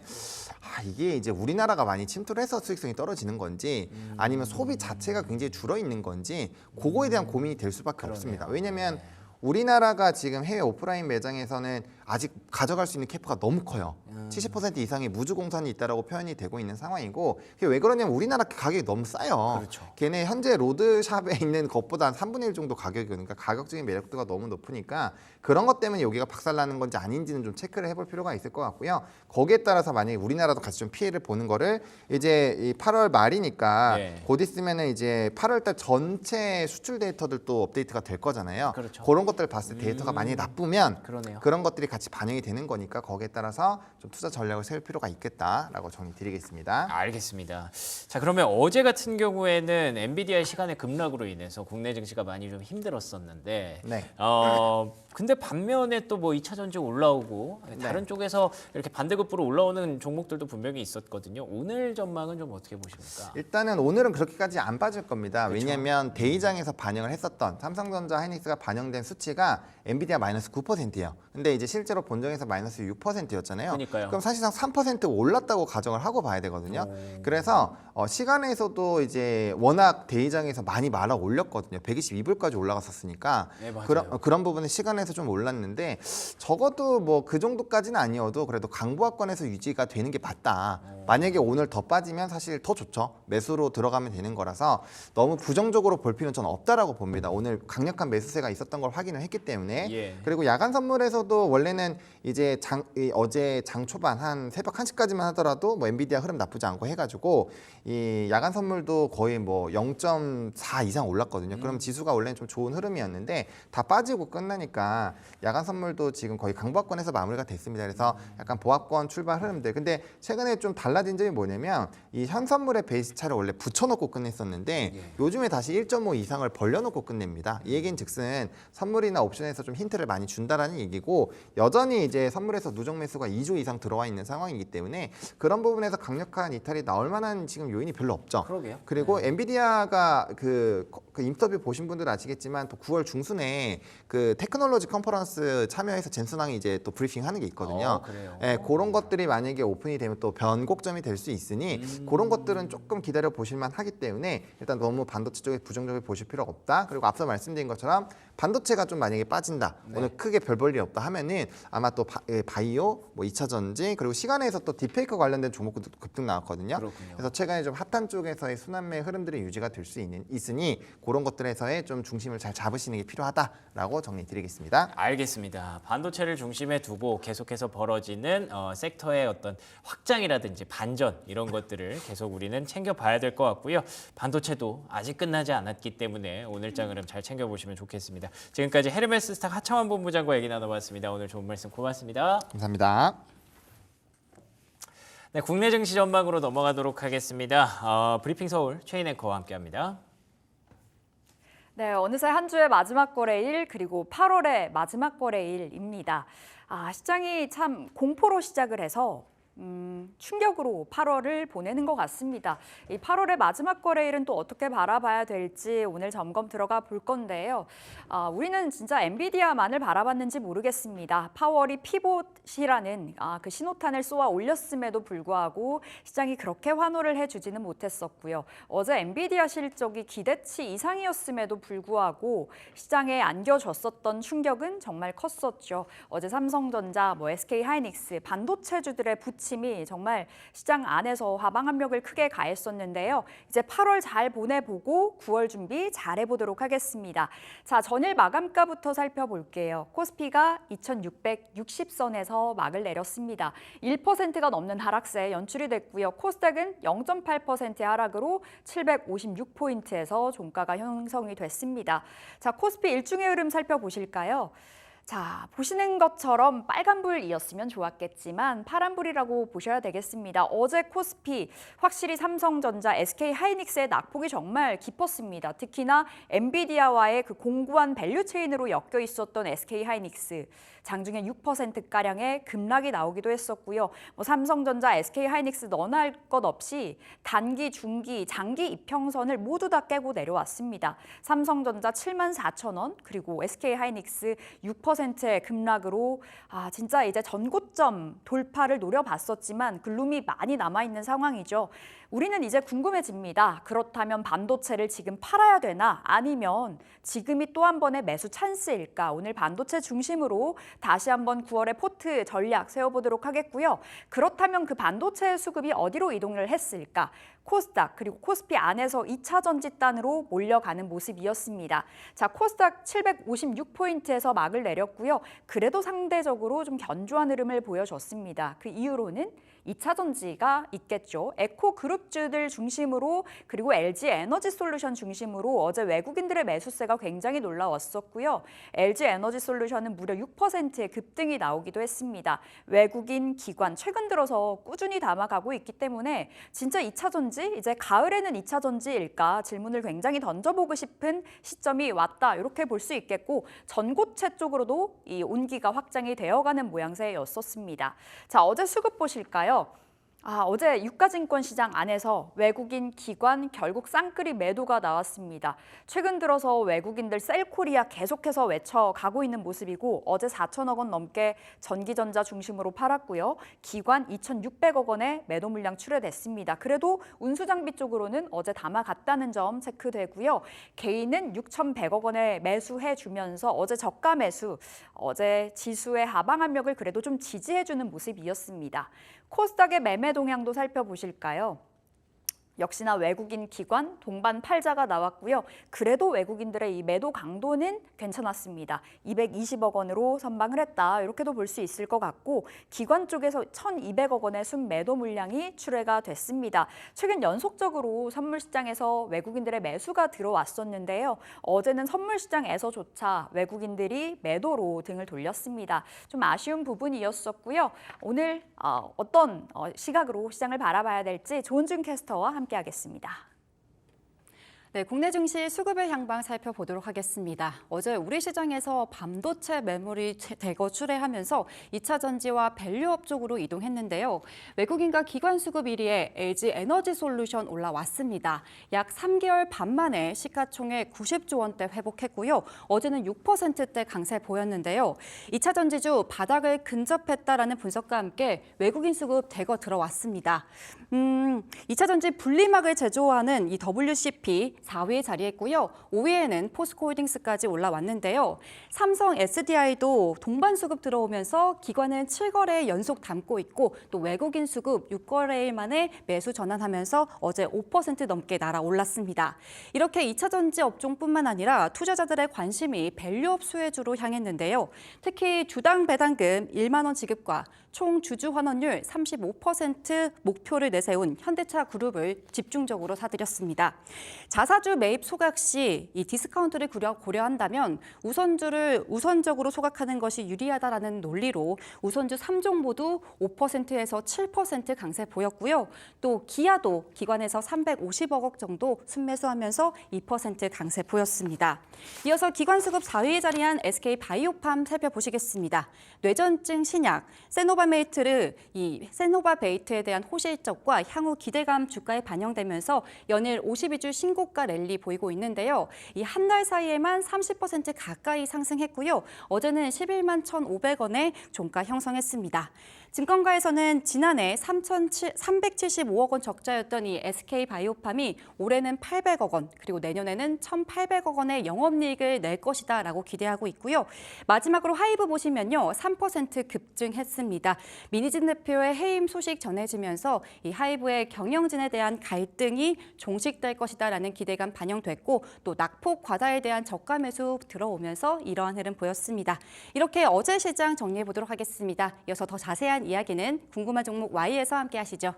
이게 이제 우리나라가 많이 침투를 해서 수익성이 떨어지는 건지 아니면 소비 자체가 굉장히 줄어 있는 건지 그거에 대한 고민이 될 수밖에 없습니다. 왜냐면 우리나라가 지금 해외 오프라인 매장에서는 아직 가져갈 수 있는 캐파가 너무 커요. 70% 이상의 무주공산이 있다라고 표현이 되고 있는 상황이고 그게 왜 그러냐면 우리나라 가격이 너무 싸요. 그렇죠. 걔네 현재 로드샵에 있는 것보다 한 3분의 1 정도 가격이니까 가격적인 매력도가 너무 높으니까 그런 것 때문에 여기가 박살나는 건지 아닌지는 좀 체크를 해볼 필요가 있을 것 같고요. 거기에 따라서 만약에 우리나라도 같이 좀 피해를 보는 거를 이제 이 8월 말이니까 네. 곧 있으면은 이제 8월달 전체 수출 데이터들도 업데이트가 될 거잖아요. 그렇죠. 그런 것들 봤을 때 데이터가 많이 나쁘면 그러네요. 그런 것들이 같이 반영이 되는 거니까 거기에 따라서 좀 투자 전략을 세울 필요가 있겠다라고 정리드리겠습니다. 알겠습니다. 자, 그러면 어제 같은 경우에는 엔비디아의 시간의 급락으로 인해서 국내 증시가 많이 좀 힘들었었는데 네. 근데 반면에 또 뭐 2차 전지 올라오고 다른 쪽에서 이렇게 반대급부로 올라오는 종목들도 분명히 있었거든요. 오늘 전망은 좀 어떻게 보십니까? 일단은 오늘은 그렇게까지 안 빠질 겁니다. 그렇죠. 왜냐하면 대의장에서 반영을 했었던 삼성전자, 하이닉스가 반영된 수치가 엔비디아 마이너스 9%예요. 근데 이제 실제로 본정에서 마이너스 6%였잖아요. 그러니까요. 그럼 사실상 3% 올랐다고 가정을 하고 봐야 되거든요. 그래서 시간에서도 이제 워낙 대의장에서 많이 말아 올렸거든요. 122불까지 올라갔었으니까 네, 맞아요. 그런 부분은 시간에서 좀 올랐는데 적어도 뭐 그 정도까지는 아니어도 그래도 강보합권에서 유지가 되는 게 맞다. 만약에 오늘 더 빠지면 사실 더 좋죠. 매수로 들어가면 되는 거라서 너무 부정적으로 볼 필요는 저는 없다라고 봅니다. 오늘 강력한 매수세가 있었던 걸 확인을 했기 때문에 예. 그리고 야간 선물에서도 원래는 이제 어제 장 초반 한 새벽 1시까지만 하더라도 뭐 엔비디아 흐름 나쁘지 않고 해가지고 이 야간 선물도 거의 뭐 0.4 이상 올랐거든요. 그럼 지수가 원래는 좀 좋은 흐름이었는데 다 빠지고 끝나니까 야간 선물도 지금 거의 강보합권에서 마무리가 됐습니다. 그래서 약간 보합권 출발 흐름들. 근데 최근에 좀 달라진 점이 뭐냐면 이 현 선물의 베이스차를 원래 붙여놓고 끝냈었는데 요즘에 다시 1.5 이상을 벌려놓고 끝냅니다. 이 얘기는 즉슨 선물이나 옵션에서 좀 힌트를 많이 준다라는 얘기고 여전히 이제 선물에서 누적 매수가 2조 이상 들어와 있는 상황이기 때문에 그런 부분에서 강력한 이탈이 나올 만한 지금 요인이 별로 없죠. 그러게요. 그리고 엔비디아가 그 인터뷰 보신 분들 아시겠지만 또 9월 중순에 그 테크놀로지 컨퍼런스 참여해서 젠슨왕이 이제 또 브리핑하는 게 있거든요. 그래요. 예, 그런 것들이 만약에 오픈이 되면 또 변곡점이 될 수 있으니 그런 것들은 조금 기다려 보실만 하기 때문에 일단 너무 반도체 쪽에 부정적으로 보실 필요가 없다. 그리고 앞서 말씀드린 것처럼 반도체가 좀 만약에 빠진다. 오늘 크게 별 볼 일 없다 하면은 아마 또 바이오, 뭐 2차 전지 그리고 시간에서 또 딥페이크 관련된 종목도 급등 나왔거든요. 그렇군요. 그래서 최근에 좀 핫한 쪽에서의 순환매 흐름들이 유지가 될 수 있으니 그런 것들에서의 좀 중심을 잘 잡으시는 게 필요하다라고 정리드리겠습니다. 알겠습니다. 반도체를 중심에 두고 계속해서 벌어지는 섹터의 어떤 확장이라든지 반전 이런 것들을 계속 우리는 챙겨봐야 될 것 같고요. 반도체도 아직 끝나지 않았기 때문에 오늘 장 흐름 잘 챙겨보시면 좋겠습니다. 지금까지 헤르메스 스탁 하창원 본부장과 얘기 나눠봤습니다. 오늘 좋은 말씀 고맙습니다. 감사합니다. 네, 국내 증시 전망으로 넘어가도록 하겠습니다. 브리핑 서울 최인 앵커와 함께합니다. 네, 어느새 한 주의 마지막 거래일 그리고 8월의 마지막 거래일입니다. 시장이 참 공포로 시작을 해서 충격으로 8월을 보내는 것 같습니다. 이 8월의 마지막 거래일은 또 어떻게 바라봐야 될지 오늘 점검 들어가 볼 건데요. 우리는 진짜 엔비디아만을 바라봤는지 모르겠습니다. 파월이 피봇이라는 그 신호탄을 쏘아 올렸음에도 불구하고 시장이 그렇게 환호를 해주지는 못했었고요. 어제 엔비디아 실적이 기대치 이상이었음에도 불구하고 시장에 안겨줬었던 충격은 정말 컸었죠. 어제 삼성전자, SK하이닉스, 반도체주들의 부침이 정말 시장 안에서 하방 압력을 크게 가했었는데요. 이제 8월 잘 보내보고 9월 준비 잘 해보도록 하겠습니다. 자, 전일 마감가부터 살펴볼게요. 코스피가 2660선에서 막을 내렸습니다. 1%가 넘는 하락세에 연출이 됐고요. 코스닥은 0.8%의 하락으로 756포인트에서 종가가 형성이 됐습니다. 자, 코스피 일중의 흐름 살펴보실까요? 자, 보시는 것처럼 빨간불이었으면 좋았겠지만 파란불이라고 보셔야 되겠습니다. 어제 코스피 확실히 삼성전자, SK하이닉스의 낙폭이 정말 깊었습니다. 특히나 엔비디아와의 그 공고한 밸류체인으로 엮여 있었던 SK하이닉스. 장중에 6%가량의 급락이 나오기도 했었고요. 삼성전자, SK하이닉스 너나 할 것 없이 단기, 중기, 장기 이평선을 모두 다 깨고 내려왔습니다. 삼성전자 74,000원 그리고 SK하이닉스 6%의 급락으로 진짜 이제 전고점 돌파를 노려봤었지만 글룸이 많이 남아있는 상황이죠. 우리는 이제 궁금해집니다. 그렇다면 반도체를 지금 팔아야 되나 아니면 지금이 또 한 번의 매수 찬스일까? 오늘 반도체 중심으로 다시 한번 9월의 포트 전략 세워보도록 하겠고요. 그렇다면 그 반도체 수급이 어디로 이동을 했을까? 코스닥 그리고 코스피 안에서 2차 전지단으로 몰려가는 모습이었습니다. 자, 코스닥 756포인트에서 막을 내렸고요. 그래도 상대적으로 좀 견조한 흐름을 보여줬습니다. 그 이유로는 2차 전지가 있겠죠. 에코그룹주들 중심으로 그리고 LG 에너지솔루션 중심으로 어제 외국인들의 매수세가 굉장히 놀라웠었고요. LG 에너지솔루션은 무려 6%의 급등이 나오기도 했습니다. 외국인 기관 최근 들어서 꾸준히 담아가고 있기 때문에 진짜 2차 전지 이제 가을에는 2차 전지일까 질문을 굉장히 던져보고 싶은 시점이 왔다 이렇게 볼 수 있겠고 전고체 쪽으로도 이 온기가 확장이 되어가는 모양새였었습니다. 자, 어제 수급 보실까요? 어제 유가증권 시장 안에서 외국인 기관 결국 쌍끌이 매도가 나왔습니다. 최근 들어서 외국인들 셀코리아 계속해서 외쳐가고 있는 모습이고 어제 4천억 원 넘게 전기전자 중심으로 팔았고요. 기관 2,600억 원의 매도 물량 출회됐습니다. 그래도 운수장비 쪽으로는 어제 담아갔다는 점 체크되고요. 개인은 6,100억 원에 매수해주면서 어제 저가 매수, 어제 지수의 하방 압력을 그래도 좀 지지해주는 모습이었습니다. 코스닥의 매매 동향도 살펴보실까요? 역시나 외국인 기관 동반 팔자가 나왔고요. 그래도 외국인들의 이 매도 강도는 괜찮았습니다. 220억 원으로 선방을 했다. 이렇게도 볼 수 있을 것 같고 기관 쪽에서 1,200억 원의 순매도 물량이 출회가 됐습니다. 최근 연속적으로 선물시장에서 외국인들의 매수가 들어왔었는데요. 어제는 선물시장에서조차 외국인들이 매도로 등을 돌렸습니다. 좀 아쉬운 부분이었었고요. 오늘 어떤 시각으로 시장을 바라봐야 될지 조은준 캐스터와 함께하겠습니다. 네, 국내 증시 수급의 향방 살펴보도록 하겠습니다. 어제 우리 시장에서 반도체 매물이 대거 출회하면서 2차 전지와 밸류업 쪽으로 이동했는데요. 외국인과 기관 수급 1위에 LG 에너지 솔루션 올라왔습니다. 약 3개월 반 만에 시가총액 90조 원대 회복했고요. 어제는 6%대 강세 보였는데요. 2차 전지주 바닥을 근접했다라는 분석과 함께 외국인 수급 대거 들어왔습니다. 2차 전지 분리막을 제조하는 이 WCP 4위에 자리했고요. 5위에는 포스코홀딩스까지 올라왔는데요. 삼성 SDI도 동반 수급 들어오면서 기관은 7거래 연속 담고 있고 또 외국인 수급 6거래일 만에 매수 전환하면서 어제 5% 넘게 날아올랐습니다. 이렇게 2차 전지 업종뿐만 아니라 투자자들의 관심이 밸류업 수혜주로 향했는데요. 특히 주당 배당금 1만 원 지급과 총 주주 환원율 35% 목표를 내세운 현대차 그룹을 집중적으로 사들였습니다. 자사주 매입 소각 시 이 디스카운트를 고려한다면 우선적으로 소각하는 것이 유리하다라는 논리로 우선주 3종 모두 5%에서 7% 강세 보였고요. 또 기아도 기관에서 350억 원 정도 순매수하면서 2% 강세 보였습니다. 이어서 기관 수급 4위에 자리한 SK 바이오팜 살펴보시겠습니다. 뇌전증 신약 세노바베이트에 대한 호실적과 향후 기대감 주가에 반영되면서 연일 52주 신고가 랠리 보이고 있는데요. 이 한 달 사이에만 30% 가까이 상승했고요. 어제는 11만 1,500원에 종가 형성했습니다. 증권가에서는 지난해 375억 원 적자였던 이 SK 바이오팜이 올해는 800억 원, 그리고 내년에는 1,800억 원의 영업이익을 낼 것이다라고 기대하고 있고요. 마지막으로 하이브 보시면요, 3% 급증했습니다. 민희진 대표의 해임 소식 전해지면서 이 하이브의 경영진에 대한 갈등이 종식될 것이다라는 기대감 반영됐고 또 낙폭 과다에 대한 저가 매수 들어오면서 이러한 흐름 보였습니다. 이렇게 어제 시장 정리해 보도록 하겠습니다. 이어서 더 자세한 이야기는 궁금한 종목 Y에서 함께 하시죠.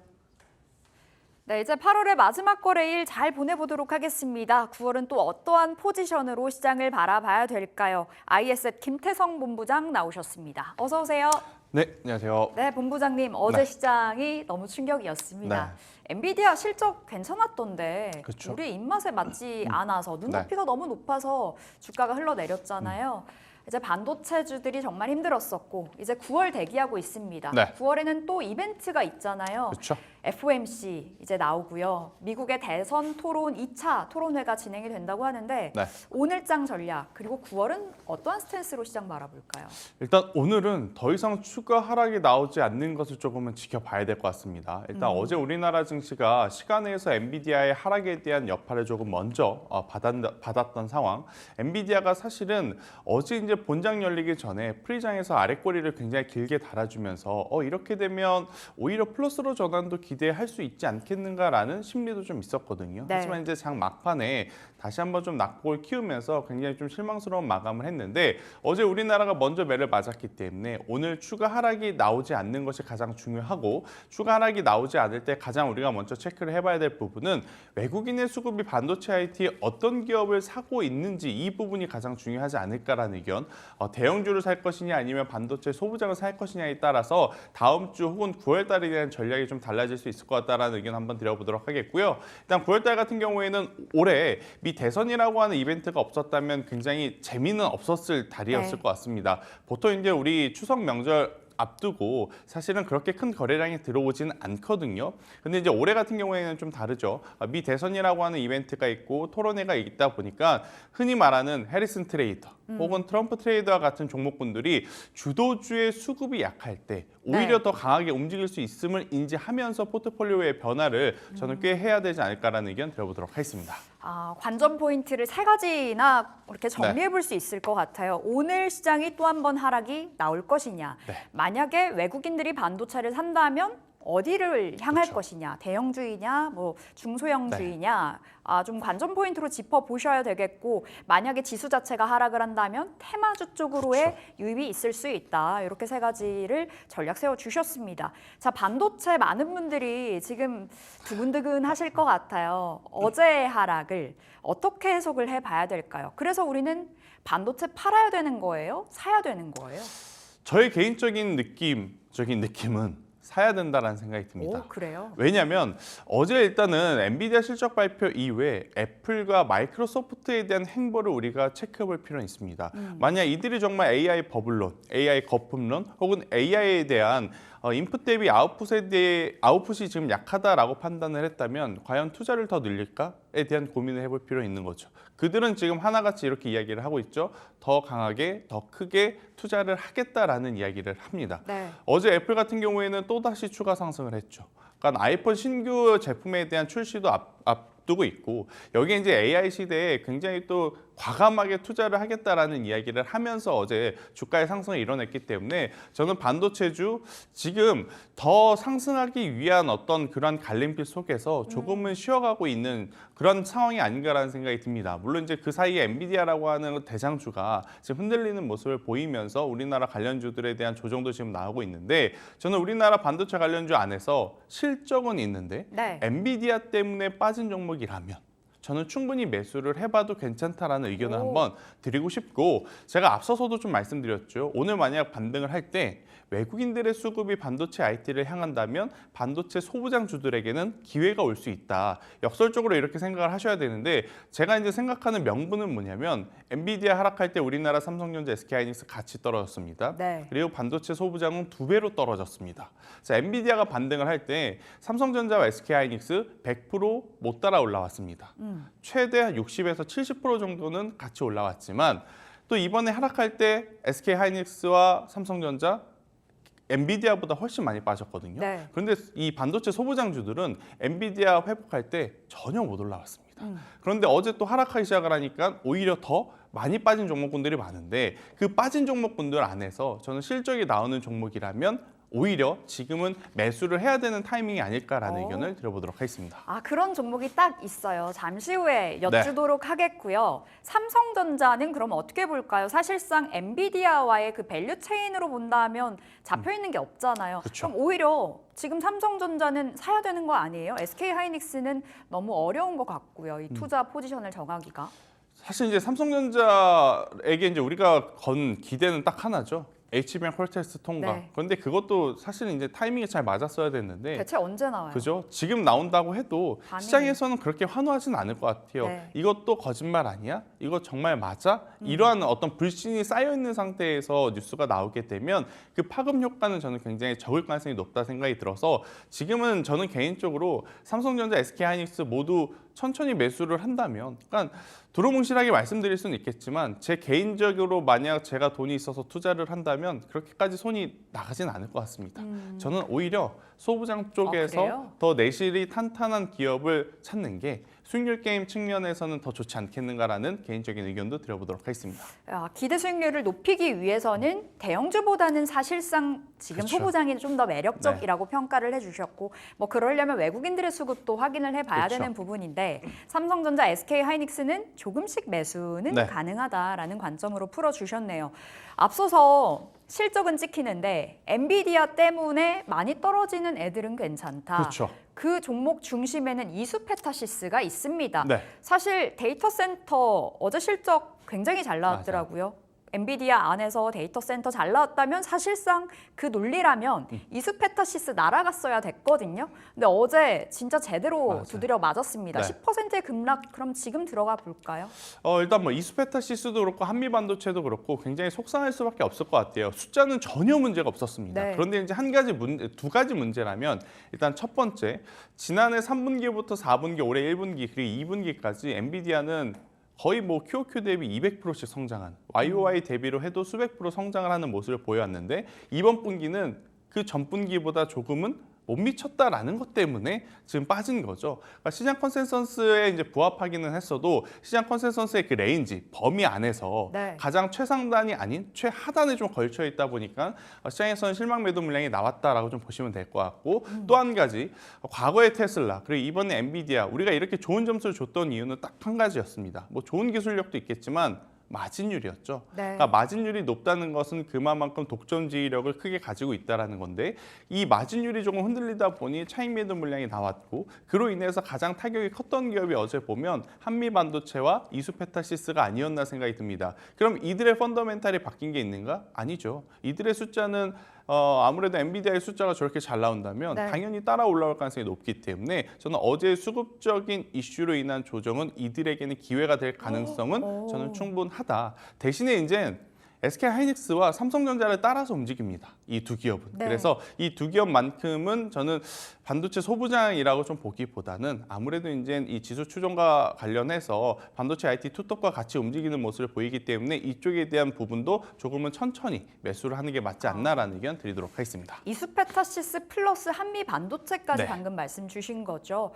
네, 이제 8월의 마지막 거래일 잘 보내보도록 하겠습니다. 9월은 또 어떠한 포지션으로 시장을 바라봐야 될까요? ISF 김태성 본부장 나오셨습니다. 어서 오세요. 네, 안녕하세요. 네, 본부장님, 어제 네. 시장이 너무 충격이었습니다. 네. 엔비디아 실적 괜찮았던데 그쵸. 우리 입맛에 맞지 않아서 눈높이가 너무 높아서 주가가 흘러내렸잖아요. 이제 반도체주들이 정말 힘들었었고 이제 9월 대기하고 있습니다. 네. 9월에는 또 이벤트가 있잖아요. 그렇죠. FOMC 이제 나오고요. 미국의 대선 토론 2차 토론회가 진행이 된다고 하는데 네. 오늘장 전략 그리고 9월은 어떠한 스탠스로 시장 바라볼까요? 일단 오늘은 더 이상 추가 하락이 나오지 않는 것을 조금은 지켜봐야 될 것 같습니다. 일단 어제 우리나라 증시가 시간에서 엔비디아의 하락에 대한 여파를 조금 먼저 받았던 상황. 엔비디아가 사실은 어제 이제 본장 열리기 전에 프리장에서 아랫꼬리를 굉장히 길게 달아주면서 이렇게 되면 오히려 플러스로 전환도 기대할 수 있지 않겠는가라는 심리도 좀 있었거든요. 네. 하지만 이제 장 막판에 다시 한번 좀 낙폭을 키우면서 굉장히 좀 실망스러운 마감을 했는데 어제 우리나라가 먼저 매를 맞았기 때문에 오늘 추가 하락이 나오지 않는 것이 가장 중요하고 추가 하락이 나오지 않을 때 가장 우리가 먼저 체크를 해봐야 될 부분은 외국인의 수급이 반도체 IT 어떤 기업을 사고 있는지 이 부분이 가장 중요하지 않을까라는 의견. 대형주를 살 것이냐 아니면 반도체 소부장을 살 것이냐에 따라서 다음 주 혹은 9월 달에 대한 전략이 좀 달라질 수 있을 것 같다라는 의견 한번 드려보도록 하겠고요. 일단 9월 달 같은 경우에는 올해 미 대선이라고 하는 이벤트가 없었다면 굉장히 재미는 없었을 달이었을 네. 것 같습니다. 보통 이제 우리 추석 명절 앞두고 사실은 그렇게 큰 거래량이 들어오지는 않거든요. 근데 이제 올해 같은 경우에는 좀 다르죠. 미 대선이라고 하는 이벤트가 있고 토론회가 있다 보니까 흔히 말하는 해리슨 트레이더 혹은 트럼프 트레이더와 같은 종목군들이 주도주의 수급이 약할 때 오히려 네. 더 강하게 움직일 수 있음을 인지하면서 포트폴리오의 변화를 저는 꽤 해야 되지 않을까라는 의견 드려보도록 하겠습니다. 관전 포인트를 3가지나 이렇게 정리해 볼 수 있을 것 같아요. 오늘 시장이 또 한 번 하락이 나올 것이냐. 네. 만약에 외국인들이 반도체를 산다면 어디를 향할 그렇죠. 것이냐, 대형주이냐, 뭐 중소형주이냐, 좀 관전 포인트로 짚어 보셔야 되겠고, 만약에 지수 자체가 하락을 한다면 테마주 쪽으로의 그렇죠. 유입이 있을 수 있다. 이렇게 세 가지를 전략 세워 주셨습니다. 자, 반도체 많은 분들이 지금 두근두근 하실 것 같아요. 어제의 하락을 어떻게 해석을 해봐야 될까요? 그래서 우리는 반도체 팔아야 되는 거예요? 사야 되는 거예요? 저의 개인적인 느낌은 사야 된다라는 생각이 듭니다. 오, 그래요? 왜냐하면 어제 일단은 엔비디아 실적 발표 이후에 애플과 마이크로소프트에 대한 행보를 우리가 체크해볼 필요는 있습니다. 만약 이들이 정말 AI 버블론, AI 거품론 혹은 AI에 대한 인풋 대비 아웃풋이 지금 약하다라고 판단을 했다면 과연 투자를 더 늘릴까에 대한 고민을 해볼 필요 있는 거죠. 그들은 지금 하나같이 이렇게 이야기를 하고 있죠. 더 강하게, 더 크게 투자를 하겠다라는 이야기를 합니다. 네. 어제 애플 같은 경우에는 또다시 추가 상승을 했죠. 그러니까 아이폰 신규 제품에 대한 출시도 앞두고 있고 여기에 이제 AI 시대에 굉장히 또 과감하게 투자를 하겠다라는 이야기를 하면서 어제 주가의 상승을 이뤄냈기 때문에 저는 반도체주 지금 더 상승하기 위한 어떤 그런 갈림길 속에서 조금은 쉬어가고 있는 그런 상황이 아닌가라는 생각이 듭니다. 물론 이제 그 사이에 엔비디아라고 하는 대장주가 지금 흔들리는 모습을 보이면서 우리나라 관련주들에 대한 조정도 지금 나오고 있는데 저는 우리나라 반도체 관련주 안에서 실적은 있는데 네. 엔비디아 때문에 빠진 종목이라면 저는 충분히 매수를 해봐도 괜찮다라는 의견을 오. 한번 드리고 싶고 제가 앞서서도 좀 말씀드렸죠. 오늘 만약 반등을 할 때 외국인들의 수급이 반도체 IT를 향한다면 반도체 소부장주들에게는 기회가 올 수 있다. 역설적으로 이렇게 생각을 하셔야 되는데 제가 이제 생각하는 명분은 뭐냐면 엔비디아 하락할 때 우리나라 삼성전자, SK하이닉스 같이 떨어졌습니다. 네. 그리고 반도체 소부장은 2배로 떨어졌습니다. 자, 엔비디아가 반등을 할 때 삼성전자와 SK하이닉스 100% 못 따라 올라왔습니다. 최대 60에서 70% 정도는 같이 올라왔지만 또 이번에 하락할 때 SK하이닉스와 삼성전자 엔비디아보다 훨씬 많이 빠졌거든요. 네. 그런데 이 반도체 소부장주들은 엔비디아 회복할 때 전혀 못 올라왔습니다. 그런데 어제 또 하락하기 시작을 하니까 오히려 더 많이 빠진 종목군들이 많은데 그 빠진 종목군들 안에서 저는 실적이 나오는 종목이라면 오히려 지금은 매수를 해야 되는 타이밍이 아닐까라는 의견을 드려보도록 하겠습니다. 그런 종목이 딱 있어요. 잠시 후에 여쭈도록 하겠고요. 삼성전자는 그럼 어떻게 볼까요? 사실상 엔비디아와의 그 밸류 체인으로 본다면 잡혀 있는 게 없잖아요. 그쵸. 그럼 오히려 지금 삼성전자는 사야 되는 거 아니에요? SK하이닉스는 너무 어려운 것 같고요. 이 투자 포지션을 정하기가. 사실 이제 삼성전자에게 이제 우리가 건 기대는 딱 하나죠. HBM 콜테스트 통과. 네. 그런데 그것도 사실은 이제 타이밍이 잘 맞았어야 됐는데 대체 언제 나와요? 그죠? 지금 나온다고 해도 반응이. 시장에서는 그렇게 환호하진 않을 것 같아요. 네. 이것도 거짓말 아니야? 이거 정말 맞아? 이러한 어떤 불신이 쌓여 있는 상태에서 뉴스가 나오게 되면 그 파급 효과는 저는 굉장히 적을 가능성이 높다 생각이 들어서 지금은 저는 개인적으로 삼성전자, SK하이닉스 모두 천천히 매수를 한다면 그러니까 두루뭉실하게 말씀드릴 수는 있겠지만 제 개인적으로 만약 제가 돈이 있어서 투자를 한다면 그렇게까지 손이 나가진 않을 것 같습니다. 저는 오히려 소부장 쪽에서 그래요? 더 내실이 탄탄한 기업을 찾는 게 수익률 게임 측면에서는 더 좋지 않겠는가라는 개인적인 의견도 드려보도록 하겠습니다. 기대 수익률을 높이기 위해서는 대형주보다는 사실상 지금 그렇죠. 소부장이 좀 더 매력적이라고 평가를 해주셨고 뭐 그러려면 외국인들의 수급도 확인을 해봐야 그렇죠. 되는 부분인데 삼성전자, SK하이닉스는 조금씩 매수는 네. 가능하다라는 관점으로 풀어주셨네요. 앞서서 실적은 찍히는데 엔비디아 때문에 많이 떨어지는 애들은 괜찮다. 그렇죠. 그 종목 중심에는 이수페타시스가 있습니다. 네. 사실 데이터 센터 어제 실적 굉장히 잘 나왔더라고요. 엔비디아 안에서 데이터 센터 잘 나왔다면 사실상 그 논리라면 이수페타시스 날아갔어야 됐거든요. 근데 어제 진짜 제대로 맞아요. 두드려 맞았습니다. 네. 10%의 급락 그럼 지금 들어가 볼까요? 일단 뭐 이수페타시스도 그렇고 한미반도체도 그렇고 굉장히 속상할 수밖에 없을 것 같아요. 숫자는 전혀 문제가 없었습니다. 네. 그런데 이제 두 가지 문제라면 일단 첫 번째 지난해 3분기부터 4분기, 올해 1분기 그리고 2분기까지 엔비디아는 거의 뭐 QOQ 대비 200%씩 성장한 YOY 대비로 해도 수백 프로 성장을 하는 모습을 보여왔는데 이번 분기는 그 전 분기보다 조금은 못 미쳤다라는 것 때문에 지금 빠진 거죠. 그러니까 시장 컨센서스에 이제 부합하기는 했어도 시장 컨센서스의 그 레인지 범위 안에서 네. 가장 최상단이 아닌 최하단에 좀 걸쳐 있다 보니까 시장에서는 실망 매도 물량이 나왔다라고 좀 보시면 될 것 같고 또 한 가지 과거의 테슬라 그리고 이번에 엔비디아 우리가 이렇게 좋은 점수를 줬던 이유는 딱 한 가지였습니다. 뭐 좋은 기술력도 있겠지만 마진율이었죠. 네. 그러니까 마진율이 높다는 것은 그만큼 독점 지휘력을 크게 가지고 있다라는 건데 이 마진율이 조금 흔들리다 보니 차익 매도 물량이 나왔고 그로 인해서 가장 타격이 컸던 기업이 어제 보면 한미반도체와 이수페타시스가 아니었나 생각이 듭니다. 그럼 이들의 펀더멘탈이 바뀐 게 있는가? 아니죠. 이들의 숫자는 아무래도 엔비디아의 숫자가 저렇게 잘 나온다면 네. 당연히 따라 올라올 가능성이 높기 때문에 저는 어제 수급적인 이슈로 인한 조정은 이들에게는 기회가 될 가능성은 저는 충분하다. 대신에 이제 SK하이닉스와 삼성전자를 따라서 움직입니다. 이 두 기업은. 네. 그래서 이 두 기업만큼은 저는 반도체 소부장이라고 좀 보기보다는 아무래도 이제 이 지수 추종과 관련해서 반도체 IT 투톱과 같이 움직이는 모습을 보이기 때문에 이쪽에 대한 부분도 조금은 천천히 매수를 하는 게 맞지 않나라는 의견 드리도록 하겠습니다. 이수페타시스 플러스 한미 반도체까지 네. 방금 말씀 주신 거죠.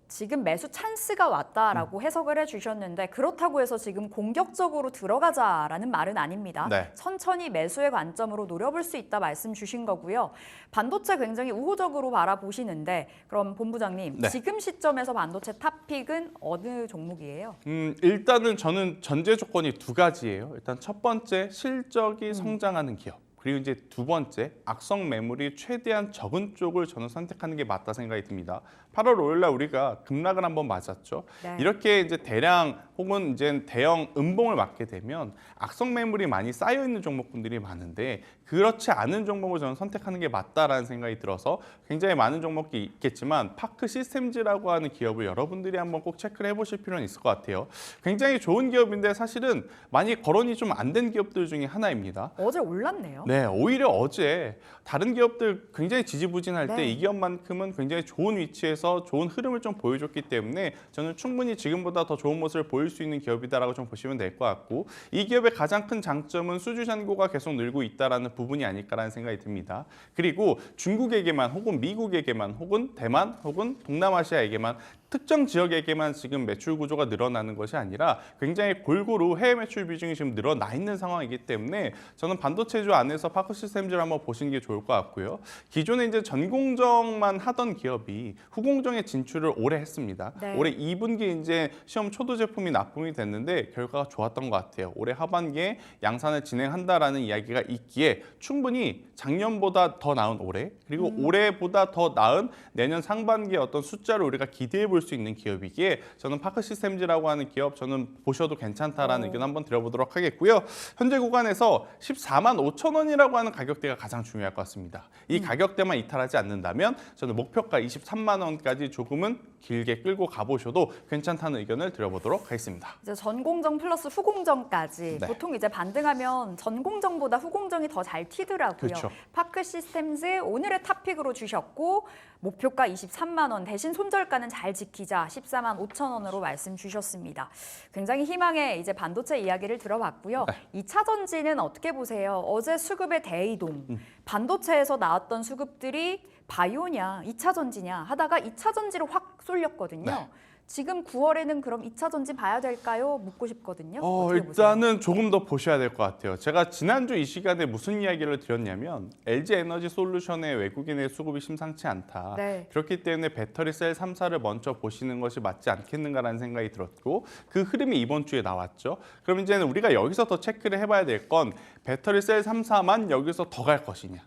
지금 매수 찬스가 왔다라고 해석을 해주셨는데 그렇다고 해서 지금 공격적으로 들어가자라는 말은 아닙니다. 네. 천천히 매수의 관점으로 노려볼 수 있다 말씀 주신 거고요. 반도체 굉장히 우호적으로 바라보시는데 그럼 본부장님 네. 지금 시점에서 반도체 탑픽은 어느 종목이에요? 일단은 저는 전제 조건이 두 가지예요. 일단 첫 번째 실적이 성장하는 기업. 그리고 이제 두 번째 악성 매물이 최대한 적은 쪽을 저는 선택하는 게 맞다 생각이 듭니다. 8월 5일 날 우리가 급락을 한번 맞았죠. 네. 이렇게 이제 대량 혹은 이제 대형 음봉을 맞게 되면 악성 매물이 많이 쌓여 있는 종목군들이 많은데 그렇지 않은 종목을 저는 선택하는 게 맞다라는 생각이 들어서 굉장히 많은 종목이 있겠지만 파크 시스템즈라고 하는 기업을 여러분들이 한번 꼭 체크를 해보실 필요는 있을 것 같아요. 굉장히 좋은 기업인데 사실은 많이 거론이 좀 안 된 기업들 중에 하나입니다. 어제 올랐네요. 네, 오히려 어제 다른 기업들 굉장히 지지부진할 때 네. 이 기업만큼은 굉장히 좋은 위치에서 좋은 흐름을 좀 보여줬기 때문에 저는 충분히 지금보다 더 좋은 모습을 보일 수 있는 기업이다라고 좀 보시면 될 것 같고 이 기업의 가장 큰 장점은 수주 잔고가 계속 늘고 있다라는 부분이 아닐까라는 생각이 듭니다. 그리고 중국에게만 혹은 미국에게만 혹은 대만 혹은 동남아시아에게만 특정 지역에게만 지금 매출 구조가 늘어나는 것이 아니라 굉장히 골고루 해외 매출 비중이 지금 늘어나 있는 상황이기 때문에 저는 반도체주 안에서 파크 시스템즈를 한번 보시는 게 좋을 것 같고요. 기존에 이제 전공정만 하던 기업이 후공정에 진출을 올해 했습니다. 네. 올해 2분기 이제 시험 초도 제품이 납품이 됐는데 결과가 좋았던 것 같아요. 올해 하반기에 양산을 진행한다라는 이야기가 있기에 충분히 작년보다 더 나은 올해 그리고 올해보다 더 나은 내년 상반기에 어떤 숫자를 우리가 기대해 볼 수 있는 기업이기에 저는 파크 시스템즈라고 하는 기업 저는 보셔도 괜찮다라는 의견 한번 드려보도록 하겠고요. 현재 구간에서 14만 5천 원이라고 하는 가격대가 가장 중요할 것 같습니다. 이 가격대만 이탈하지 않는다면 저는 목표가 23만 원까지 조금은 길게 끌고 가보셔도 괜찮다는 의견을 드려보도록 하겠습니다. 이제 전공정 플러스 후공정까지 네. 보통 이제 반등하면 전공정보다 후공정이 더 잘 튀더라고요. 그렇죠. 파크 시스템즈 오늘의 탑픽으로 주셨고 목표가 23만 원 대신 손절가는 잘 지키자 14만 5천 원으로 말씀 주셨습니다. 굉장히 희망의 이제 반도체 이야기를 들어봤고요. 네. 2차 전지는 어떻게 보세요? 어제 수급의 대이동 반도체에서 나왔던 수급들이 바이오냐 2차 전지냐 하다가 2차 전지로 확 쏠렸거든요. 네. 지금 9월에는 그럼 2차 전지 봐야 될까요? 묻고 싶거든요. 어떻게 보세요? 일단은 조금 더 보셔야 될 것 같아요. 제가 지난주 이 시간에 무슨 이야기를 드렸냐면 LG 에너지 솔루션의 외국인의 수급이 심상치 않다. 네. 그렇기 때문에 배터리 셀 3사를 먼저 보시는 것이 맞지 않겠는가라는 생각이 들었고 그 흐름이 이번 주에 나왔죠. 그럼 이제는 우리가 여기서 더 체크를 해봐야 될 건 배터리 셀 3사만 여기서 더 갈 것이냐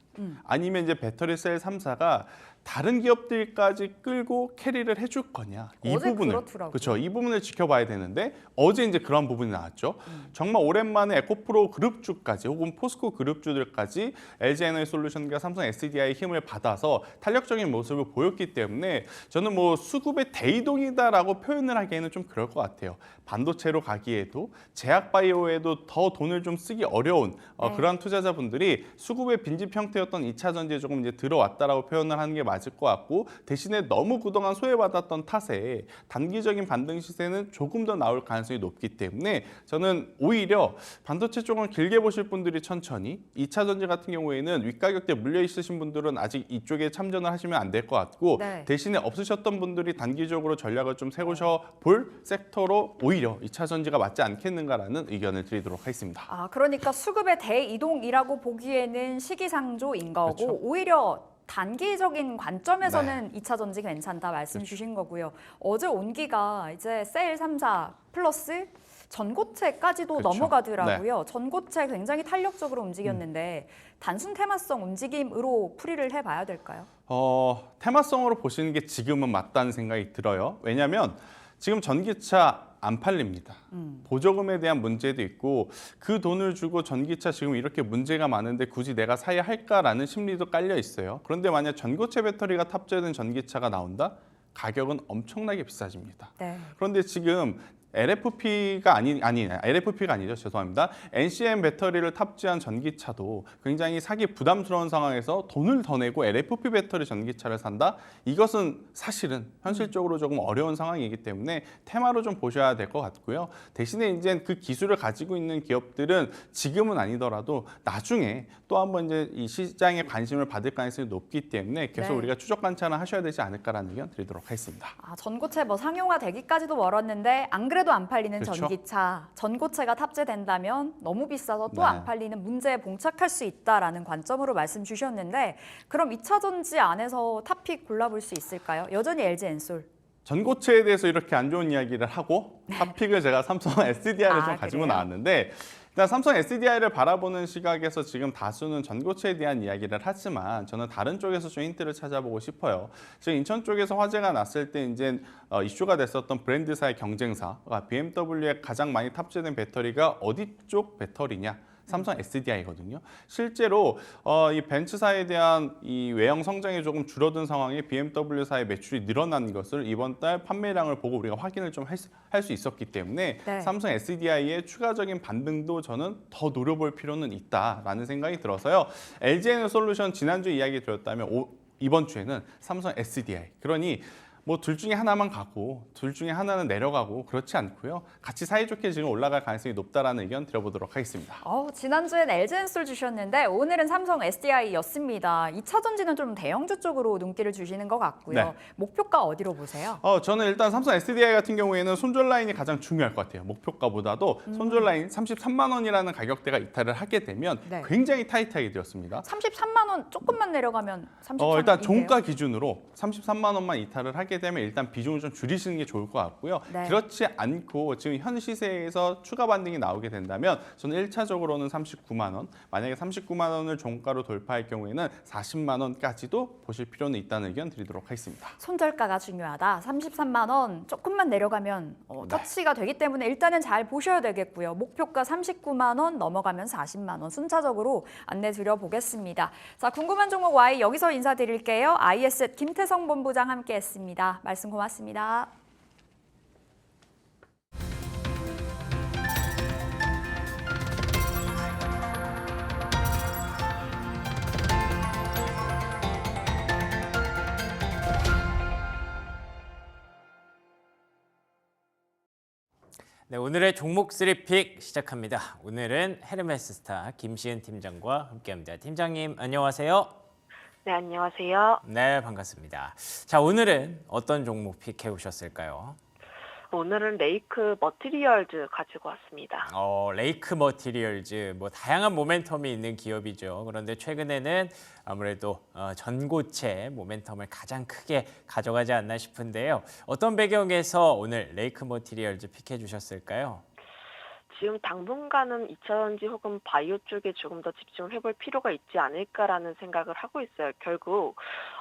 아니면 이제 배터리 셀 3사가 다른 기업들까지 끌고 캐리를 해줄 거냐 이 어제 부분을 그렇더라고요. 그렇죠. 이 부분을 지켜봐야 되는데 어제 이제 그런 부분이 나왔죠. 정말 오랜만에 에코프로 그룹주까지 혹은 포스코 그룹주들까지 LG 에너지 솔루션과 삼성 SDI의 힘을 받아서 탄력적인 모습을 보였기 때문에 저는 뭐 수급의 대이동이다라고 표현을 하기에는 좀 그럴 것 같아요. 반도체로 가기에도 제약바이오에도 더 돈을 좀 쓰기 어려운 네. 그러한 투자자분들이 수급의 빈집 형태였던 2차 전지에 조금 이제 들어왔다라고 표현을 하는 게 맞을 것 같고 대신에 너무 그동안 소외받았던 탓에 단기적인 반등 시세는 조금 더 나올 가능성이 높기 때문에 저는 오히려 반도체 쪽은 길게 보실 분들이 천천히 2차 전지 같은 경우에는 윗가격대 물려 있으신 분들은 아직 이쪽에 참전을 하시면 안 될 것 같고 네. 대신에 없으셨던 분들이 단기적으로 전략을 좀 세우셔 볼 섹터로 오히려 2차 전지가 맞지 않겠는가라는 의견을 드리도록 하겠습니다. 아, 그러니까 수급의 대이동이라고 보기에는 시기상조인 거고 그렇죠. 오히려 단기적인 관점에서는 2차 전지 괜찮다 말씀 주신 거고요. 어제 온기가 이제 세일 3사 플러스 전고체까지도 그렇죠. 넘어가더라고요. 전고체 굉장히 탄력적으로 움직였는데 단순 테마성 움직임으로 풀이를 해봐야 될까요? 테마성으로 보시는 게 지금은 맞다는 생각이 들어요. 왜냐하면 지금 전기차 안 팔립니다. 보조금에 대한 문제도 있고 그 돈을 주고 전기차 지금 이렇게 문제가 많은데 굳이 내가 사야 할까라는 심리도 깔려 있어요. 그런데 만약 전고체 배터리가 탑재된 전기차가 나온다? 가격은 엄청나게 비싸집니다. 네. 그런데 지금 LFP가 LFP가 아니죠. 죄송합니다. NCM 배터리를 탑재한 전기차도 굉장히 사기 부담스러운 상황에서 돈을 더 내고 LFP 배터리 전기차를 산다? 이것은 사실은 현실적으로 조금 어려운 상황이기 때문에 테마로 좀 보셔야 될 것 같고요. 대신에 이제 그 기술을 가지고 있는 기업들은 지금은 아니더라도 나중에 또 한번 이제 이 시장에 관심을 받을 가능성이 높기 때문에 계속 네. 우리가 추적 관찰을 하셔야 되지 않을까라는 의견 드리도록 하겠습니다. 아, 전고체 뭐 상용화 되기까지도 멀었는데 안 그래도 안 팔리는 그렇죠. 전기차, 전고체가 탑재된다면 너무 비싸서 또 네. 안 팔리는 문제에 봉착할 수 있다라는 관점으로 말씀 주셨는데 그럼 2차 전지 안에서 탑픽 골라볼 수 있을까요? 여전히 LG엔솔. 전고체에 대해서 이렇게 안 좋은 이야기를 하고 탑픽을 제가 삼성 SDI를 좀 가지고 그래요? 나왔는데 일단 삼성 SDI를 바라보는 시각에서 지금 다수는 전고체에 대한 이야기를 하지만 저는 다른 쪽에서 좀 힌트를 찾아보고 싶어요. 지금 인천 쪽에서 화제가 났을 때 이제 이슈가 됐었던 브랜드사의 경쟁사가 BMW에 가장 많이 탑재된 배터리가 어디 쪽 배터리냐? 삼성 SDI거든요. 실제로 이 벤츠사에 대한 이 외형 성장이 조금 줄어든 상황에 BMW사의 매출이 늘어난 것을 이번 달 판매량을 보고 우리가 확인을 좀 할 수 있었기 때문에 네. 삼성 SDI의 추가적인 반등도 저는 더 노려볼 필요는 있다라는 생각이 들어서요. LG에너솔루션 지난주에 이야기 드렸다면 이번 주에는 삼성 SDI. 그러니 뭐 둘 중에 하나만 가고 둘 중에 하나는 내려가고 그렇지 않고요. 같이 사이좋게 지금 올라갈 가능성이 높다라는 의견 드려보도록 하겠습니다. 지난주엔 LG엔솔 주셨는데 오늘은 삼성 SDI였습니다. 2차 전지는 좀 대형주 쪽으로 눈길을 주시는 것 같고요. 네. 목표가 어디로 보세요? 저는 일단 삼성 SDI 같은 경우에는 손절 라인이 가장 중요할 것 같아요. 목표가보다도 손절 라인 33만 원이라는 가격대가 이탈을 하게 되면 네. 굉장히 타이트하게 되었습니다. 33만 원 조금만 내려가면 33만 일단 종가 기준으로 33만 원만 이탈을 하게 되면 일단 비중을 좀 줄이시는 게 좋을 것 같고요. 네. 그렇지 않고 지금 현 시세에서 추가 반등이 나오게 된다면 저는 1차적으로는 39만 원, 만약에 39만 원을 종가로 돌파할 경우에는 40만 원까지도 보실 필요는 있다는 의견 드리도록 하겠습니다. 손절가가 중요하다. 33만 원 조금만 내려가면 터치가 되기 때문에 일단은 잘 보셔야 되겠고요. 목표가 39만 원 넘어가면 40만 원 순차적으로 안내 드려보겠습니다. 자, 궁금한 종목 Y 여기서 인사드릴게요. IS 김태성 본부장 함께했습니다. 말씀 고맙습니다. 네, 오늘의 종목 3픽 시작합니다. 오늘은 헤르메스스타 김시은 팀장과 함께합니다. 팀장님 안녕하세요. 네, 안녕하세요. 네, 반갑습니다. 자, 오늘은 어떤 종목 픽해 오셨을까요? 오늘은 레이크 머티리얼즈 가지고 왔습니다. 레이크 머티리얼즈 뭐 다양한 모멘텀이 있는 기업이죠. 그런데 최근에는 아무래도 전고체 모멘텀을 가장 크게 가져가지 않나 싶은데요. 어떤 배경에서 오늘 레이크 머티리얼즈 픽해 주셨을까요? 지금 당분간은 2차 전지 혹은 바이오 쪽에 조금 더 집중을 해볼 필요가 있지 않을까라는 생각을 하고 있어요. 결국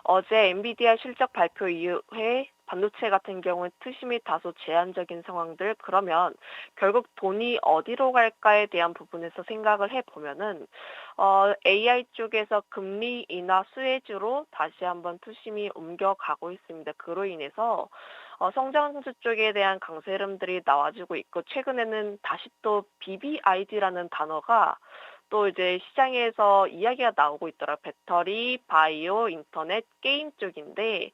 어제 엔비디아 실적 발표 이후에 반도체 같은 경우는 투심이 다소 제한적인 상황들, 그러면 결국 돈이 어디로 갈까에 대한 부분에서 생각을 해보면은 AI 쪽에서 금리 인하 수혜주로 다시 한번 투심이 옮겨가고 있습니다. 그로 인해서 성장주 쪽에 대한 강세 흐름들이 나와주고 있고, 최근에는 다시 또 BBID라는 단어가 또 이제 시장에서 이야기가 나오고 있더라. 배터리, 바이오, 인터넷, 게임 쪽인데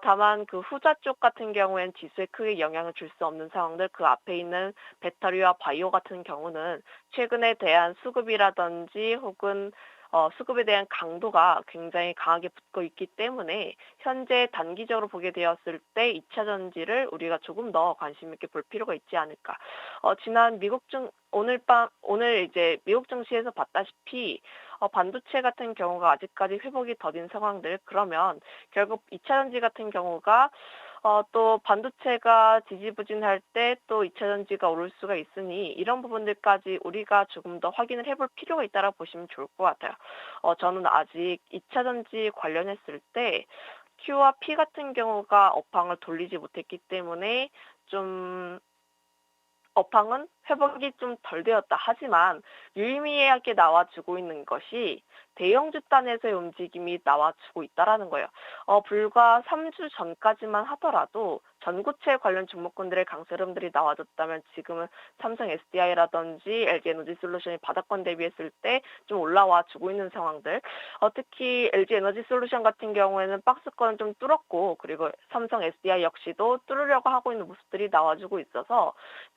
다만 그 후자 쪽 같은 경우엔 지수에 크게 영향을 줄 수 없는 상황들 그 앞에 있는 배터리와 바이오 같은 경우는 최근에 대한 수급이라든지 혹은 수급에 대한 강도가 굉장히 강하게 붙고 있기 때문에 현재 단기적으로 보게 되었을 때 2차 전지를 우리가 조금 더 관심 있게 볼 필요가 있지 않을까. 지난 오늘 이제 미국 증시에서 봤다시피 반도체 같은 경우가 아직까지 회복이 더딘 상황들 그러면 결국 2차 전지 같은 경우가 또 반도체가 지지부진할 때 또 2차 전지가 오를 수가 있으니 이런 부분들까지 우리가 조금 더 확인을 해볼 필요가 있다라고 보시면 좋을 것 같아요. 저는 아직 2차 전지 관련했을 때 Q와 P 같은 경우가 업황을 돌리지 못했기 때문에 좀 업황은 회복이 좀 덜 되었다. 하지만 유의미하게 나와주고 있는 것이 대형주 단에서의 움직임이 나와주고 있다라는 거예요. 불과 3주 전까지만 하더라도 전고체 관련 종목군들의 강세 흐름들이 나와줬다면 지금은 삼성 SDI라든지 LG 에너지 솔루션이 바닥권 대비했을 때 좀 올라와 주고 있는 상황들. 특히 LG 에너지 솔루션 같은 경우에는 박스권은 좀 뚫었고 그리고 삼성 SDI 역시도 뚫으려고 하고 있는 모습들이 나와주고 있어서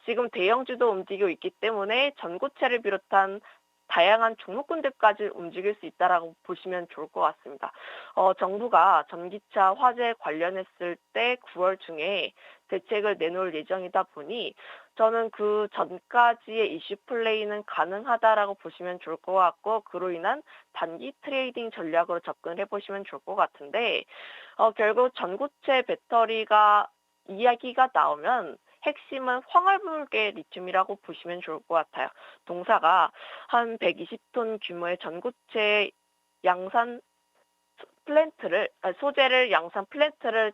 지금 대형주도 움직이고 있기 때문에 전고체를 비롯한 다양한 종목군들까지 움직일 수 있다라고 보시면 좋을 것 같습니다. 정부가 전기차 화재 관련했을 때 9월 중에 대책을 내놓을 예정이다 보니 저는 그 전까지의 이슈 플레이는 가능하다라고 보시면 좋을 것 같고 그로 인한 단기 트레이딩 전략으로 접근을 해보시면 좋을 것 같은데 결국 전고체 배터리가 이야기가 나오면 핵심은 황활불계 리튬이라고 보시면 좋을 것 같아요. 동사가 한 120톤 규모의 전고체 양산 소재를 양산 플랜트를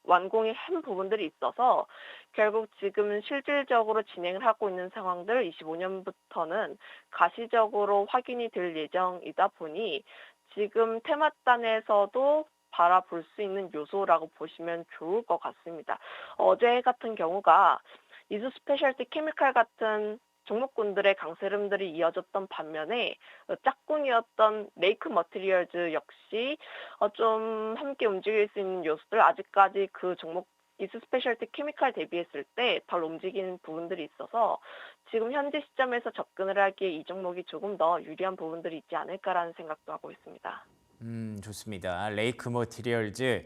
완공이 한 부분들이 있어서 결국 지금 실질적으로 진행을 하고 있는 상황들 25년부터는 가시적으로 확인이 될 예정이다 보니 지금 테마단에서도 바라볼 수 있는 요소라고 보시면 좋을 것 같습니다. 어제 같은 경우가 이수 스페셜티 케미칼 같은 종목군들의 강세 흐름들이 이어졌던 반면에 짝꿍이었던 레이크 머티리얼즈 역시 좀 함께 움직일 수 있는 요소들 아직까지 그 종목 이수 스페셜티 케미칼 대비했을 때 덜 움직이는 부분들이 있어서 지금 현재 시점에서 접근을 하기에 이 종목이 조금 더 유리한 부분들이 있지 않을까라는 생각도 하고 있습니다. 좋습니다. 레이크 머티리얼즈,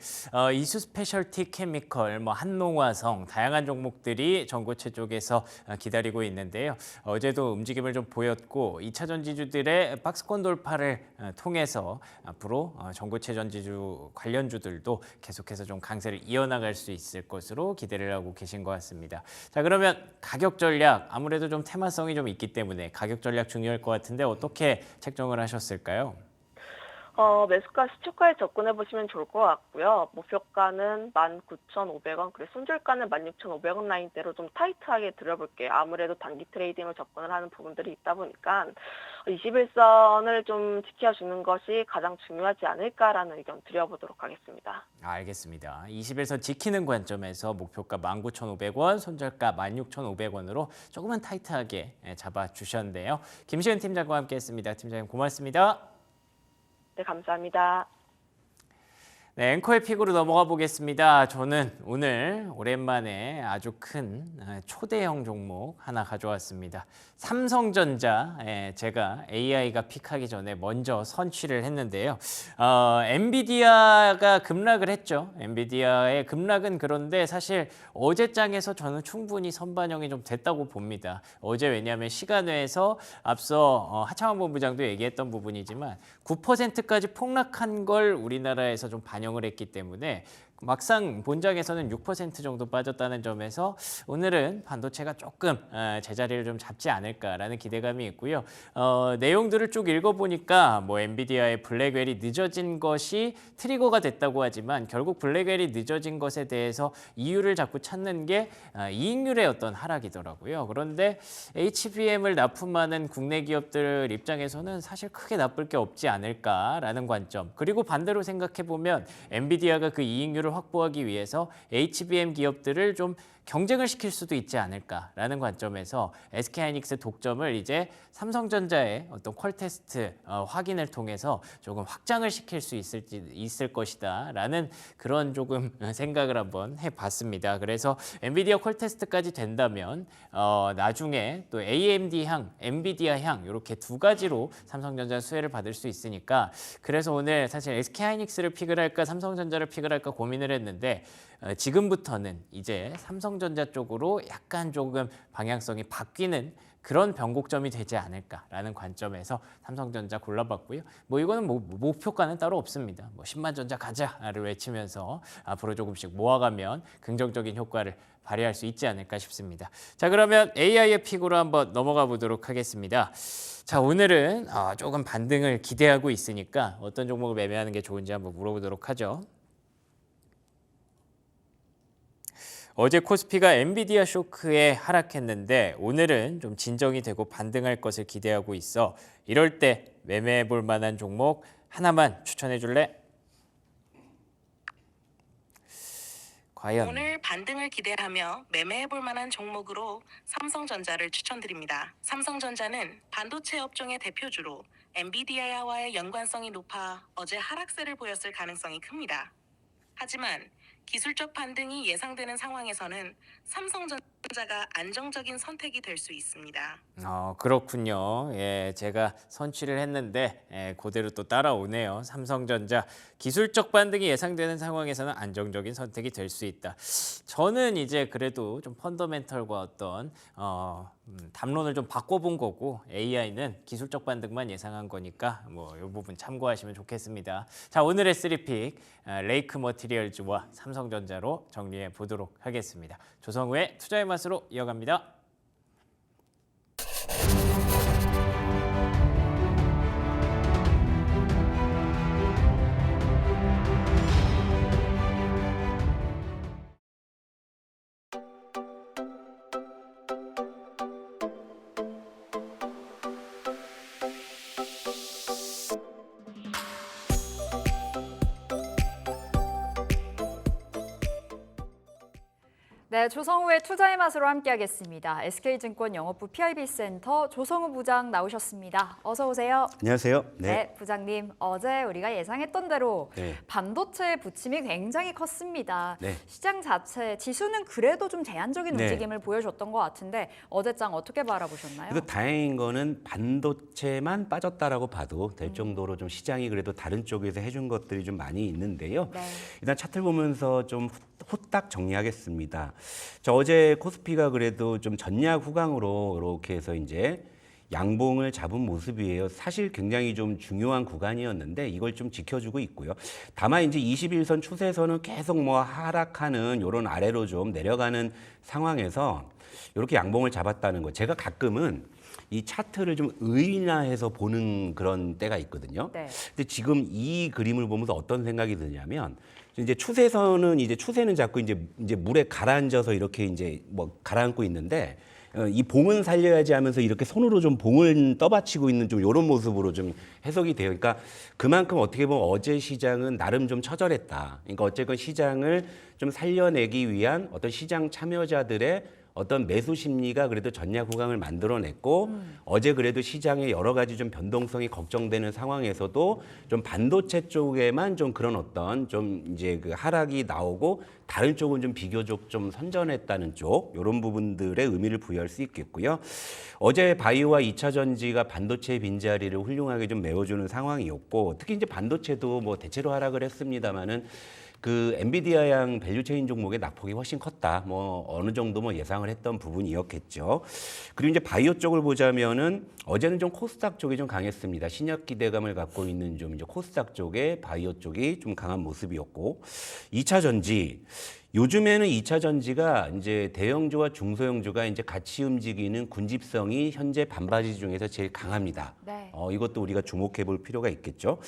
이수 스페셜티 케미컬, 한농화성 다양한 종목들이 전고체 쪽에서 기다리고 있는데요. 어제도 움직임을 좀 보였고 2차 전지주들의 박스권 돌파를 통해서 앞으로 전고체 전지주 관련주들도 계속해서 좀 강세를 이어나갈 수 있을 것으로 기대를 하고 계신 것 같습니다. 자, 그러면 가격 전략 아무래도 좀 테마성이 좀 있기 때문에 가격 전략 중요할 것 같은데 어떻게 책정을 하셨을까요? 매수가 시초가에 접근해 보시면 좋을 것 같고요. 목표가는 19,500원, 그리고 손절가는 16,500원 라인대로 좀 타이트하게 들여볼게요. 아무래도 단기 트레이딩을 접근을 하는 부분들이 있다 보니까 21선을 좀 지켜주는 것이 가장 중요하지 않을까라는 의견 드려보도록 하겠습니다. 알겠습니다. 21선 지키는 관점에서 목표가 19,500원, 손절가 16,500원으로 조금만 타이트하게 잡아주셨는데요. 김시은 팀장과 함께했습니다. 팀장님 고맙습니다. 네, 감사합니다. 네, 앵커의 픽으로 넘어가 보겠습니다. 저는 오늘 오랜만에 아주 큰 초대형 종목 하나 가져왔습니다. 삼성전자, 제가 AI가 픽하기 전에 먼저 선취를 했는데요. 엔비디아가 급락을 했죠. 엔비디아의 급락은 그런데 사실 어제장에서 저는 충분히 선반영이 좀 됐다고 봅니다. 어제 왜냐하면 시간외에서 앞서 하창원 본부장도 얘기했던 부분이지만 9%까지 폭락한 걸 우리나라에서 좀 반영을 했기 때문에 막상 본장에서는 6% 정도 빠졌다는 점에서 오늘은 반도체가 조금 제자리를 좀 잡지 않을까라는 기대감이 있고요. 내용들을 쭉 읽어보니까 엔비디아의 블랙웰이 늦어진 것이 트리거가 됐다고 하지만 결국 블랙웰이 늦어진 것에 대해서 이유를 자꾸 찾는 게 이익률의 어떤 하락이더라고요. 그런데 HBM을 납품하는 국내 기업들 입장에서는 사실 크게 나쁠 게 없지 않을까라는 관점. 그리고 반대로 생각해보면 엔비디아가 그 이익률을 수혜를 확보하기 위해서 HBM 기업들을 좀 경쟁을 시킬 수도 있지 않을까라는 관점에서 SK하이닉스 독점을 이제 삼성전자의 어떤 퀄 테스트 확인을 통해서 조금 확장을 시킬 수 있을 것이다라는 그런 조금 생각을 한번 해봤습니다. 그래서 엔비디아 퀄 테스트까지 된다면 나중에 또 AMD향, 엔비디아향 이렇게 두 가지로 삼성전자 수혜를 받을 수 있으니까 그래서 오늘 사실 SK하이닉스를 픽을 할까 삼성전자를 픽을 할까 고민을 했는데 지금부터는 이제 삼성전자 쪽으로 약간 조금 방향성이 바뀌는 그런 변곡점이 되지 않을까라는 관점에서 삼성전자 골라봤고요. 뭐 이거는 목표가는 따로 없습니다. 뭐 10만 전자 가자를 외치면서 앞으로 조금씩 모아가면 긍정적인 효과를 발휘할 수 있지 않을까 싶습니다. 자, 그러면 AI의 픽으로 한번 넘어가 보도록 하겠습니다. 자, 오늘은 조금 반등을 기대하고 있으니까 어떤 종목을 매매하는 게 좋은지 한번 물어보도록 하죠. 어제 코스피가 엔비디아 쇼크에 하락했는데 오늘은 좀 진정이 되고 반등할 것을 기대하고 있어. 이럴 때 매매해 볼 만한 종목 하나만 추천해 줄래? 과연 오늘 반등을 기대하며 매매해 볼 만한 종목으로 삼성전자를 추천드립니다. 삼성전자는 반도체 업종의 대표주로 엔비디아와의 연관성이 높아 어제 하락세를 보였을 가능성이 큽니다. 하지만 기술적 반등이 예상되는 상황에서는 삼성전자가 안정적인 선택이 될 수 있습니다. 그렇군요. 예, 제가 선취를 했는데 그대로 또 따라오네요. 삼성전자 기술적 반등이 예상되는 상황에서는 안정적인 선택이 될 수 있다. 저는 이제 그래도 좀 펀더멘털과 어떤 담론을 좀 바꿔본 거고 AI는 기술적 반등만 예상한 거니까 뭐 이 부분 참고하시면 좋겠습니다. 자, 오늘의 3픽 레이크 머티리얼즈와 삼성전자로 정리해 보도록 하겠습니다. 조성우의 투자의 맛으로 이어갑니다. 네, 조성우의 투자의 맛으로 함께하겠습니다. SK증권 영업부 PIB센터 조성우 부장 나오셨습니다. 어서 오세요. 안녕하세요. 네, 부장님. 어제 우리가 예상했던 대로 네. 반도체 부침이 굉장히 컸습니다. 네. 시장 자체 지수는 그래도 좀 제한적인 네. 움직임을 보여줬던 것 같은데 어제장 어떻게 바라보셨나요? 그래서 다행인 거는 반도체만 빠졌다라고 봐도 될 정도로 좀 시장이 그래도 다른 쪽에서 해준 것들이 좀 많이 있는데요. 네. 일단 차트를 보면서 좀 후딱 정리하겠습니다. 자, 어제 코스피가 그래도 좀 전략 후강으로 이렇게 해서 이제 양봉을 잡은 모습이에요. 사실 굉장히 좀 중요한 구간이었는데 이걸 좀 지켜주고 있고요. 다만 이제 21선 추세선은 계속 뭐 하락하는 이런 아래로 좀 내려가는 상황에서 이렇게 양봉을 잡았다는 거. 제가 가끔은 이 차트를 좀 의인화해서 보는 그런 때가 있거든요. 네. 근데 지금 이 그림을 보면서 어떤 생각이 드냐면 이제 추세선은 이제 추세는 자꾸 이제 물에 가라앉아서 이렇게 이제 뭐 가라앉고 있는데 이 봉은 살려야지 하면서 이렇게 손으로 좀 봉을 떠받치고 있는 좀 이런 모습으로 좀 해석이 돼요. 그러니까 그만큼 어떻게 보면 어제 시장은 나름 좀 처절했다. 그러니까 어쨌건 시장을 좀 살려내기 위한 어떤 시장 참여자들의 어떤 매수 심리가 그래도 전략 후강을 만들어냈고 어제 그래도 시장의 여러 가지 좀 변동성이 걱정되는 상황에서도 좀 반도체 쪽에만 좀 그런 어떤 좀 이제 그 하락이 나오고 다른 쪽은 좀 비교적 좀 선전했다는 쪽 이런 부분들의 의미를 부여할 수 있겠고요. 어제 바이오와 2차 전지가 반도체의 빈자리를 훌륭하게 좀 메워주는 상황이었고 특히 이제 반도체도 뭐 대체로 하락을 했습니다만은 그 엔비디아양 밸류체인 종목의 낙폭이 훨씬 컸다. 뭐 어느 정도 뭐 예상을 했던 부분이었겠죠. 그리고 이제 바이오 쪽을 보자면은 어제는 좀 코스닥 쪽이 좀 강했습니다. 신약 기대감을 갖고 있는 좀 이제 코스닥 쪽에 바이오 쪽이 좀 강한 모습이었고 2차 전지 요즘에는 2차 전지가 이제 대형주와 중소형주가 이제 같이 움직이는 군집성이 현재 반바지 중에서 제일 강합니다. 네. 이것도 우리가 주목해 볼 필요가 있겠죠.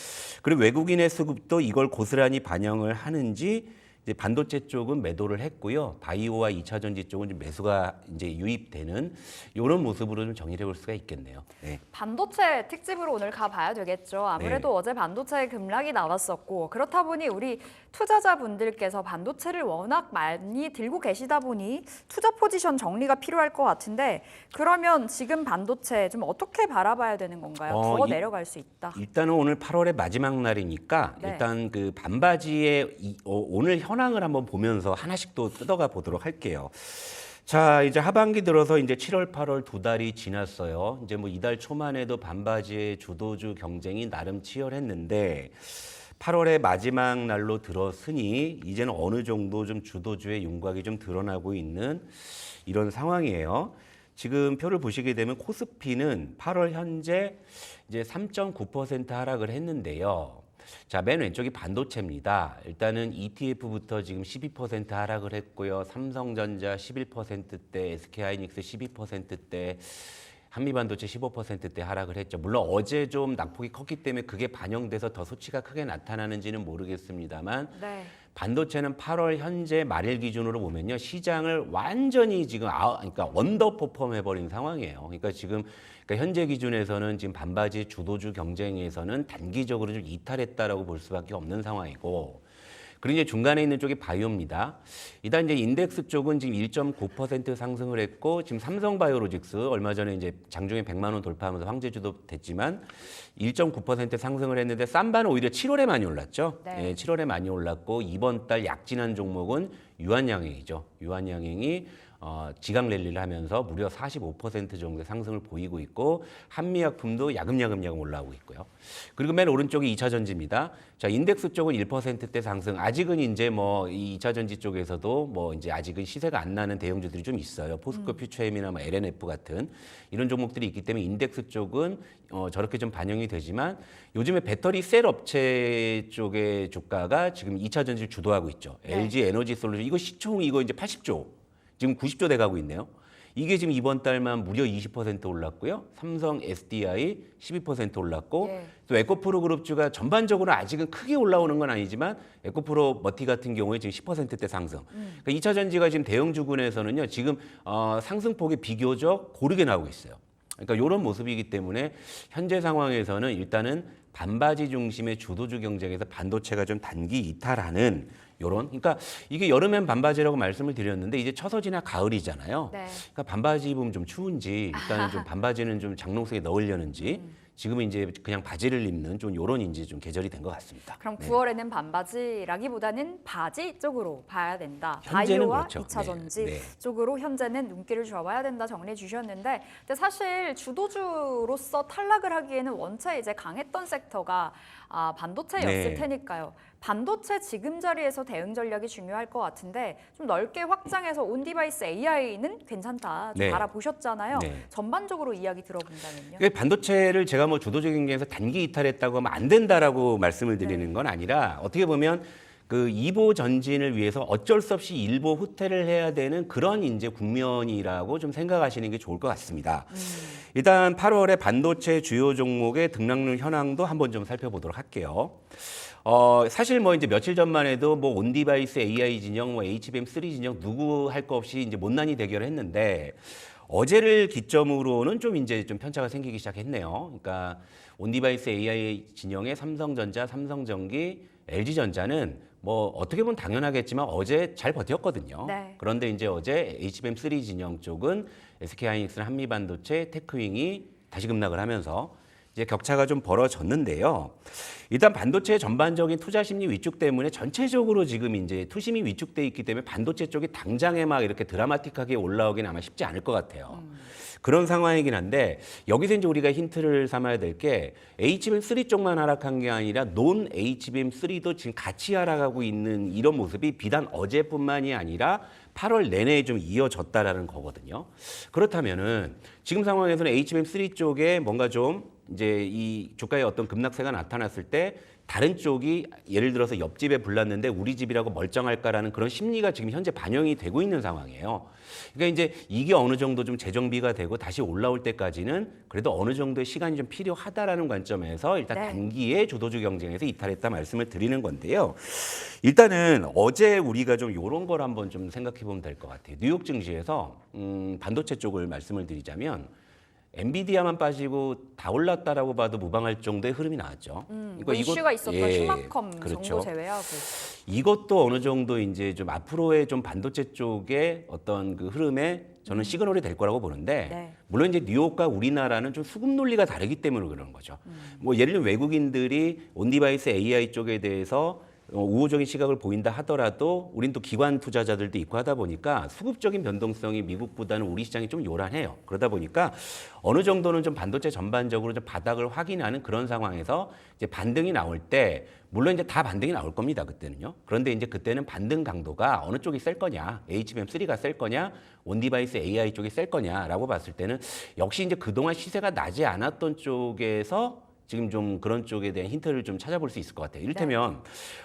그리고 외국인의 수급도 이걸 고스란히 반영을 하는지 이제 반도체 쪽은 매도를 했고요. 바이오와 2차 전지 쪽은 좀 매수가 이제 유입되는 이런 모습으로 좀 정리해 볼 수가 있겠네요. 네. 반도체 특집으로 오늘 가봐야 되겠죠. 아무래도 어제 반도체 급락이 나왔었고 그렇다 보니 우리 투자자분들께서 반도체를 워낙 많이 들고 계시다 보니 투자 포지션 정리가 필요할 것 같은데 그러면 지금 반도체 좀 어떻게 바라봐야 되는 건가요? 더 내려갈 수 있다. 일단은 오늘 8월의 마지막 날이니까 네. 일단 그 반바지의 오늘 현황을 한번 보면서 하나씩 또 뜯어가 보도록 할게요. 자, 이제 하반기 들어서 이제 7월, 8월 두 달이 지났어요. 이제 뭐 이달 초만 해도 반바지의 주도주 경쟁이 나름 치열했는데 8월의 마지막 날로 들어서니 이제는 어느 정도 좀 주도주의 윤곽이 좀 드러나고 있는 이런 상황이에요. 지금 표를 보시게 되면 코스피는 8월 현재 이제 3.9% 하락을 했는데요. 자, 맨 왼쪽이 반도체입니다. 일단은 ETF부터 지금 12% 하락을 했고요. 삼성전자 11%대, SK하이닉스 12%대, 한미반도체 15%대 하락을 했죠. 물론 어제 좀 낙폭이 컸기 때문에 그게 반영돼서 더 수치가 크게 나타나는지는 모르겠습니다만 네. 반도체는 8월 현재 말일 기준으로 보면요. 시장을 완전히 지금 그러니까 언더퍼폼 해버린 상황이에요. 그러니까 지금 현재 기준에서는 지금 반바지 주도주 경쟁에서는 단기적으로 좀 이탈했다라고 볼 수밖에 없는 상황이고 그리고 이제 중간에 있는 쪽이 바이오입니다. 일단 이제 인덱스 쪽은 지금 1.9% 상승을 했고 지금 삼성바이오로직스 얼마 전에 이제 장중에 100만 원 돌파하면서 황제주도 됐지만 1.9% 상승을 했는데 쌈바는 오히려 7월에 많이 올랐죠. 네. 예, 7월에 많이 올랐고 이번 달 약진한 종목은 유한양행이죠. 유한양행이 지각 랠리를 하면서 무려 45% 정도의 상승을 보이고 있고 한미약품도 야금야금 올라오고 있고요. 그리고 맨 오른쪽이 2차 전지입니다. 자, 인덱스 쪽은 1%대 상승. 아직은 이제 뭐 이 2차 전지 쪽에서도 뭐 이제 아직은 시세가 안 나는 대형주들이 좀 있어요. 포스코 퓨처엠이나 뭐 LNF 같은 이런 종목들이 있기 때문에 인덱스 쪽은 저렇게 좀 반영이 되지만 요즘에 배터리 셀 업체 쪽의 주가가 지금 2차 전지를 주도하고 있죠. 네. LG 에너지 솔루션 이거 시총 이거 이제 80조. 지금 90조 돼 가고 있네요. 이게 지금 이번 달만 무려 20% 올랐고요. 삼성 SDI 12% 올랐고 예. 또 에코프로 그룹주가 전반적으로 아직은 크게 올라오는 건 아니지만 에코프로 머티 같은 경우에 지금 10%대 상승. 그러니까 2차 전지가 지금 대형주군에서는요. 지금 상승폭이 비교적 고르게 나오고 있어요. 그러니까 이런 모습이기 때문에 현재 상황에서는 일단은 반바지 중심의 주도주 경쟁에서 반도체가 좀 단기 이탈하는 요런 그러니까 이게 여름엔 반바지라고 말씀을 드렸는데 이제 처서지나 가을이잖아요. 네. 그러니까 반바지 입으면 좀 추운지 일단은 좀 반바지는 좀 장롱 속에 넣으려는지 지금은 이제 그냥 바지를 입는 좀 요런 이제 좀 계절이 된 것 같습니다. 그럼 네. 9월에는 반바지라기보다는 바지 쪽으로 봐야 된다. 현재는 바이오와 그렇죠. 2차 전지 네. 쪽으로 현재는 눈길을 줘봐야 된다 정리해 주셨는데 근데 사실 주도주로서 탈락을 하기에는 원체 이제 강했던 섹터가 반도체였을 네. 테니까요. 반도체 지금 자리에서 대응 전략이 중요할 것 같은데 좀 넓게 확장해서 온디바이스 AI는 괜찮다. 좀 네. 알아보셨잖아요. 네. 전반적으로 이야기 들어본다면요. 그러니까 반도체를 제가 뭐 주도적인 경쟁에서 단기 이탈했다고 하면 안 된다라고 말씀을 드리는 건 아니라 어떻게 보면 그 2보 전진을 위해서 어쩔 수 없이 1보 후퇴를 해야 되는 그런 이제 국면이라고 좀 생각하시는 게 좋을 것 같습니다. 일단 8월에 반도체 주요 종목의 등락률 현황도 한번 좀 살펴보도록 할게요. 사실 뭐 이제 며칠 전만 해도 뭐 온디바이스 AI 진영, 뭐 HBM3 진영 누구 할 거 없이 이제 못난이 대결을 했는데 어제를 기점으로는 좀 이제 좀 편차가 생기기 시작했네요. 그러니까 온디바이스 AI 진영의 삼성전자, 삼성전기, LG전자는 뭐 어떻게 보면 당연하겠지만 어제 잘 버텼거든요. 네. 그런데 이제 어제 HBM3 진영 쪽은 SK하이닉스나 한미반도체, 테크윙이 다시 급락을 하면서 이제 격차가 좀 벌어졌는데요. 일단 반도체 전반적인 투자 심리 위축 때문에 전체적으로 지금 이제 투심이 위축돼 있기 때문에 반도체 쪽이 당장에 막 이렇게 드라마틱하게 올라오긴 아마 쉽지 않을 것 같아요. 그런 상황이긴 한데 여기서 이제 우리가 힌트를 삼아야 될 게 HBM3 쪽만 하락한 게 아니라 논 HBM3도 지금 같이 하락하고 있는 이런 모습이 비단 어제뿐만이 아니라 8월 내내 좀 이어졌다라는 거거든요. 그렇다면은 지금 상황에서는 HBM3 쪽에 뭔가 좀 이제 이 주가의 어떤 급락세가 나타났을 때 다른 쪽이 예를 들어서 옆집에 불났는데 우리 집이라고 멀쩡할까라는 그런 심리가 지금 현재 반영이 되고 있는 상황이에요. 그러니까 이제 이게 어느 정도 좀 재정비가 되고 다시 올라올 때까지는 그래도 어느 정도의 시간이 좀 필요하다라는 관점에서 일단 네. 단기의 주도주 경쟁에서 이탈했다 말씀을 드리는 건데요. 일단은 어제 우리가 좀 이런 걸 한번 좀 생각해 보면 될 것 같아요. 뉴욕 증시에서 반도체 쪽을 말씀을 드리자면 엔비디아만 빠지고 다 올랐다라고 봐도 무방할 정도의 흐름이 나왔죠. 뭐 이슈가 있었던 휴마컴 그렇죠. 정도 제외하고. 이것도 어느 정도 이제 좀 앞으로의 좀 반도체 쪽의 어떤 그 흐름에 저는 시그널이 될 거라고 보는데 네. 물론 이제 뉴욕과 우리나라는 좀 수급 논리가 다르기 때문에 그러는 거죠. 뭐 예를 들면 외국인들이 온디바이스 AI 쪽에 대해서 우호적인 시각을 보인다 하더라도 우린 또 기관 투자자들도 있고 하다 보니까 수급적인 변동성이 미국보다는 우리 시장이 좀 요란해요. 그러다 보니까 어느 정도는 좀 반도체 전반적으로 좀 바닥을 확인하는 그런 상황에서 이제 반등이 나올 때 물론 이제 다 반등이 나올 겁니다. 그때는요. 그런데 이제 그때는 반등 강도가 어느 쪽이 셀 거냐, HBM3가 셀 거냐, 온디바이스 AI 쪽이 셀 거냐라고 봤을 때는 역시 이제 그동안 시세가 나지 않았던 쪽에서 지금 좀 그런 쪽에 대한 힌트를 좀 찾아볼 수 있을 것 같아요. 이를테면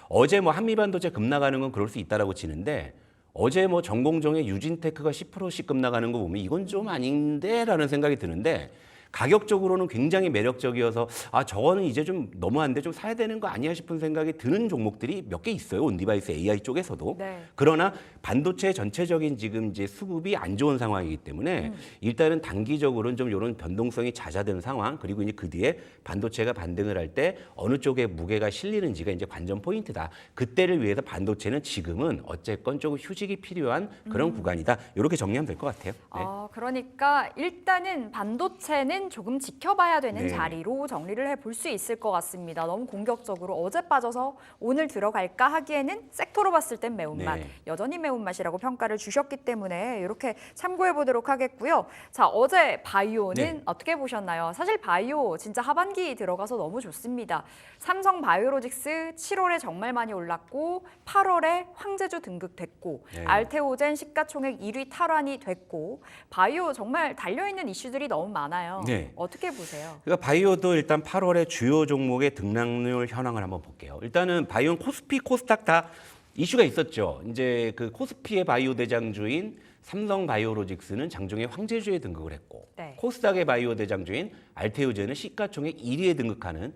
어제 뭐 한미반도체 급 나가는 건 그럴 수 있다라고 치는데 어제 뭐 전공정의 유진테크가 10%씩 급 나가는 거 보면 이건 좀 아닌데라는 생각이 드는데 가격적으로는 굉장히 매력적이어서 아 저거는 이제 좀 너무한데 좀 사야 되는 거 아니야 싶은 생각이 드는 종목들이 몇 개 있어요. 온디바이스 AI 쪽에서도. 네. 그러나 반도체 전체적인 지금 이제 수급이 안 좋은 상황이기 때문에 일단은 단기적으로는 좀 이런 변동성이 잦아드는 상황 그리고 이제 그 뒤에 반도체가 반등을 할 때 어느 쪽에 무게가 실리는지가 이제 관전 포인트다. 그때를 위해서 반도체는 지금은 어쨌건 조금 휴식이 필요한 그런 구간이다. 이렇게 정리하면 될 것 같아요. 네. 그러니까 일단은 반도체는 조금 지켜봐야 되는 네. 자리로 정리를 해볼 수 있을 것 같습니다. 너무 공격적으로 어제 빠져서 오늘 들어갈까 하기에는 섹터로 봤을 땐 매운맛, 네. 여전히 매운맛이라고 평가를 주셨기 때문에 이렇게 참고해 보도록 하겠고요. 자, 어제 바이오는 네. 어떻게 보셨나요? 사실 바이오 진짜 하반기 들어가서 너무 좋습니다. 삼성 바이오로직스 7월에 정말 많이 올랐고 8월에 황제주 등극됐고 네. 알테오젠 시가총액 1위 탈환이 됐고 바이오 정말 달려있는 이슈들이 너무 많아요. 네. 어떻게 보세요? 그러니까 바이오도 일단 8월에 주요 종목의 등락률 현황을 한번 볼게요. 일단은 바이오는 코스피, 코스닥 다 이슈가 있었죠. 이제 그 코스피의 바이오 대장주인 삼성 바이오로직스는 장중에 황제주에 등극을 했고 네. 코스닥의 바이오 대장주인 알테오젠은 시가총액 1위에 등극하는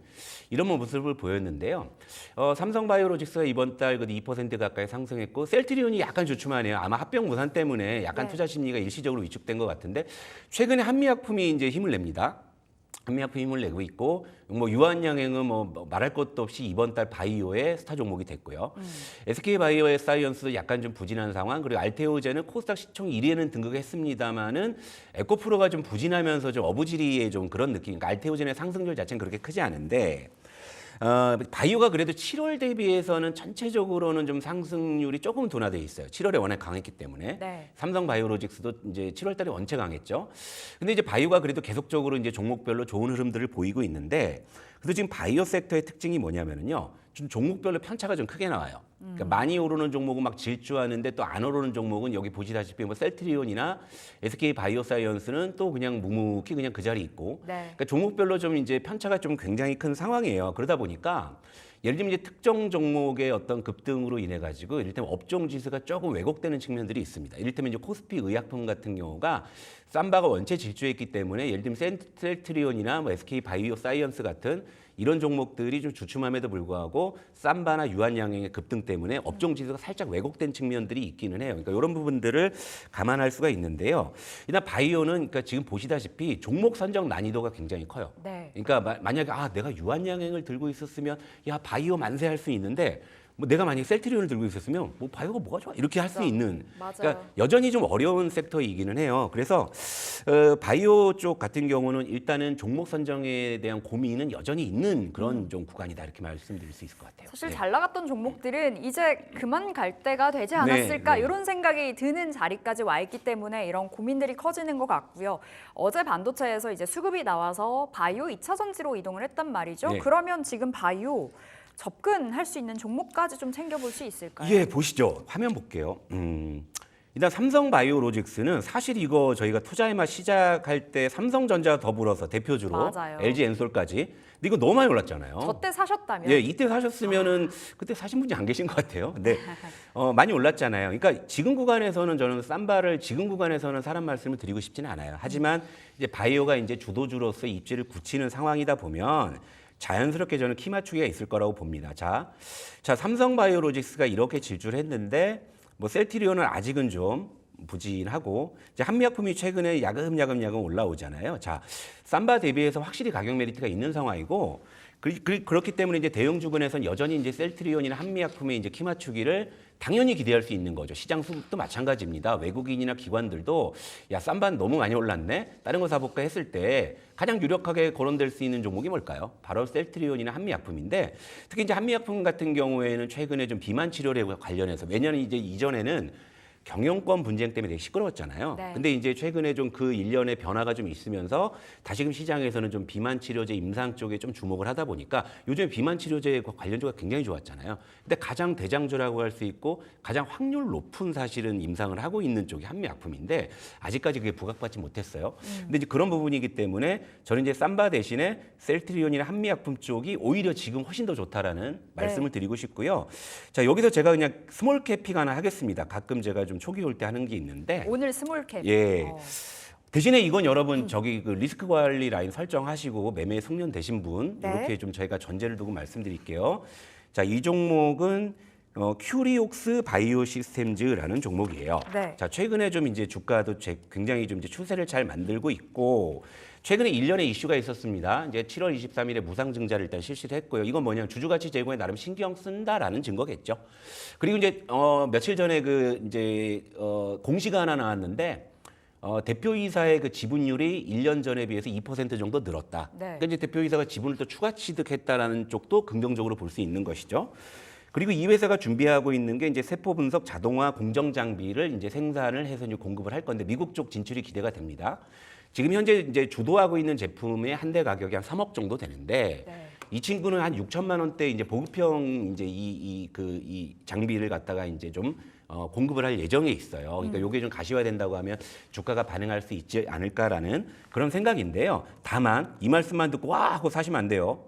이런 모습을 보였는데요. 삼성 바이오로직스가 이번 달 2% 가까이 상승했고 셀트리온이 약간 주춤하네요. 아마 합병 무산 때문에 약간 네. 투자 심리가 일시적으로 위축된 것 같은데 최근에 한미약품이 이제 힘을 냅니다. 한미약품 힘을 내고 있고 뭐 유한양행은 뭐 말할 것도 없이 이번 달 바이오의 스타 종목이 됐고요. SK 바이오 사이언스도 약간 좀 부진한 상황 그리고 알테오젠은 코스닥 시총 1위에는 등극했습니다만은 에코프로가 좀 부진하면서 좀 어부지리의 좀 그런 느낌. 그러니까 알테오젠의 상승률 자체는 그렇게 크지 않은데 바이오가 그래도 7월 대비해서는 전체적으로는 좀 상승률이 조금 둔화돼 있어요. 7월에 워낙 강했기 때문에. 네. 삼성 바이오로직스도 이제 7월 달에 원체 강했죠. 근데 이제 바이오가 그래도 계속적으로 이제 종목별로 좋은 흐름들을 보이고 있는데 그래도 지금 바이오 섹터의 특징이 뭐냐면은요. 좀 종목별로 편차가 좀 크게 나와요. 그러니까 많이 오르는 종목은 막 질주하는데 또 안 오르는 종목은 여기 보시다시피 뭐 셀트리온이나 SK 바이오사이언스는 또 그냥 묵묵히 그냥 그 자리에 있고 네. 그러니까 종목별로 좀 이제 편차가 좀 굉장히 큰 상황이에요. 그러다 보니까 예를 들면 이제 특정 종목의 어떤 급등으로 인해 가지고 이를테면 업종 지수가 조금 왜곡되는 측면들이 있습니다. 이를테면 이제 코스피 의약품 같은 경우가 삼바가 원체 질주했기 때문에 예를 들면 셀트리온이나 뭐 SK 바이오사이언스 같은 이런 종목들이 좀 주춤함에도 불구하고 삼바나 유한양행의 급등 때문에 업종 지수가 살짝 왜곡된 측면들이 있기는 해요. 그러니까 이런 부분들을 감안할 수가 있는데요. 일단 바이오는 그러니까 지금 보시다시피 종목 선정 난이도가 굉장히 커요. 네. 그러니까 만약에 내가 유한양행을 들고 있었으면 야 바이오 만세할 수 있는데 뭐 내가 만약에 셀트리온을 들고 있었으면 뭐 바이오가 뭐가 좋아 이렇게 할 수 있는 맞아요. 그러니까 여전히 좀 어려운 섹터이기는 해요. 그래서 바이오 쪽 같은 경우는 일단은 종목 선정에 대한 고민은 여전히 있는 그런 좀 구간이다 이렇게 말씀드릴 수 있을 것 같아요. 사실 네. 잘 나갔던 종목들은 이제 그만 갈 때가 되지 않았을까 네. 이런 생각이 드는 자리까지 와 있기 때문에 이런 고민들이 커지는 것 같고요. 어제 반도체에서 이제 수급이 나와서 바이오 2차 전지로 이동을 했단 말이죠. 네. 그러면 지금 바이오 접근할 수 있는 종목까지 좀 챙겨볼 수 있을까요? 예, 보시죠. 화면 볼게요. 일단 삼성바이오로직스는 사실 이거 저희가 투자에만 시작할 때 삼성전자 더불어서 대표주로 맞아요. LG 엔솔까지. 근데 이거 너무 많이 올랐잖아요. 저 때 사셨다면 예, 이때 사셨으면은 그때 사신 분이 안 계신 것 같아요. 근데 많이 올랐잖아요. 그러니까 지금 구간에서는 저는 쌈바를 지금 구간에서는 사람 말씀을 드리고 싶지는 않아요. 하지만 이제 바이오가 이제 주도주로서 입지를 굳히는 상황이다 보면 자연스럽게 저는 키 맞추기가 있을 거라고 봅니다. 자, 삼성바이오로직스가 이렇게 질주를 했는데 뭐 셀트리온은 아직은 좀 부진하고 이제 한미약품이 최근에 야금 올라오잖아요. 자, 쌈바 대비해서 확실히 가격 메리트가 있는 상황이고 그렇기 때문에 이제 대형주군에서는 여전히 이제 셀트리온이나 한미약품의 이제 키 맞추기를 당연히 기대할 수 있는 거죠. 시장 수급도 마찬가지입니다. 외국인이나 기관들도 야, 쌈바는 너무 많이 올랐네. 다른 거 사볼까 했을 때 가장 유력하게 거론될 수 있는 종목이 뭘까요? 바로 셀트리온이나 한미약품인데 특히 이제 한미약품 같은 경우에는 최근에 좀 비만 치료에 관련해서 매년 이제 이전에는 경영권 분쟁 때문에 되게 시끄러웠잖아요. 네. 근데 이제 최근에 좀 그 일련의 변화가 좀 있으면서 다시금 시장에서는 좀 비만 치료제 임상 쪽에 좀 주목을 하다 보니까 요즘에 비만 치료제 관련주가 굉장히 좋았잖아요. 근데 가장 대장주라고 할 수 있고 가장 확률 높은 사실은 임상을 하고 있는 쪽이 한미약품인데 아직까지 그게 부각받지 못했어요. 근데 이제 그런 부분이기 때문에 저는 이제 쌈바 대신에 셀트리온이나 한미약품 쪽이 오히려 지금 훨씬 더 좋다라는 말씀을 드리고 싶고요. 자, 여기서 제가 그냥 스몰캡 픽 하나 하겠습니다. 가끔 제가 좀 초기 올 때 하는 게 있는데 오늘 스몰캡. 예. 대신에 이건 여러분 저기 그 리스크 관리 라인 설정하시고 매매에 숙련되신 분 네. 이렇게 좀 저희가 전제를 두고 말씀드릴게요. 자, 이 종목은 큐리옥스 바이오 시스템즈라는 종목이에요. 네. 자, 최근에 좀 이제 주가도 굉장히 좀 이제 추세를 잘 만들고 있고 최근에 일련의 이슈가 있었습니다. 이제 7월 23일에 무상증자를 일단 실시를 했고요. 이건 뭐냐면 주주가치 제고에 나름 신경 쓴다라는 증거겠죠. 그리고 이제 며칠 전에 그 이제 공시가 하나 나왔는데 대표이사의 그 지분율이 1년 전에 비해서 2% 정도 늘었다. 네. 그러니까 이제 대표이사가 지분을 또 추가 취득했다라는 쪽도 긍정적으로 볼 수 있는 것이죠. 그리고 이 회사가 준비하고 있는 게 이제 세포 분석 자동화 공정 장비를 이제 생산을 해서 이제 공급을 할 건데 미국 쪽 진출이 기대가 됩니다. 지금 현재 이제 주도하고 있는 제품의 한 대 가격이 한 3억 정도 되는데 네. 이 친구는 한 6천만 원대 이제 보급형 이제 이 장비를 갖다가 이제 좀 공급을 할 예정에 있어요. 그러니까 이게 좀 가시화된다고 하면 주가가 반응할 수 있지 않을까라는 그런 생각인데요. 다만 이 말씀만 듣고 와 하고 사시면 안 돼요.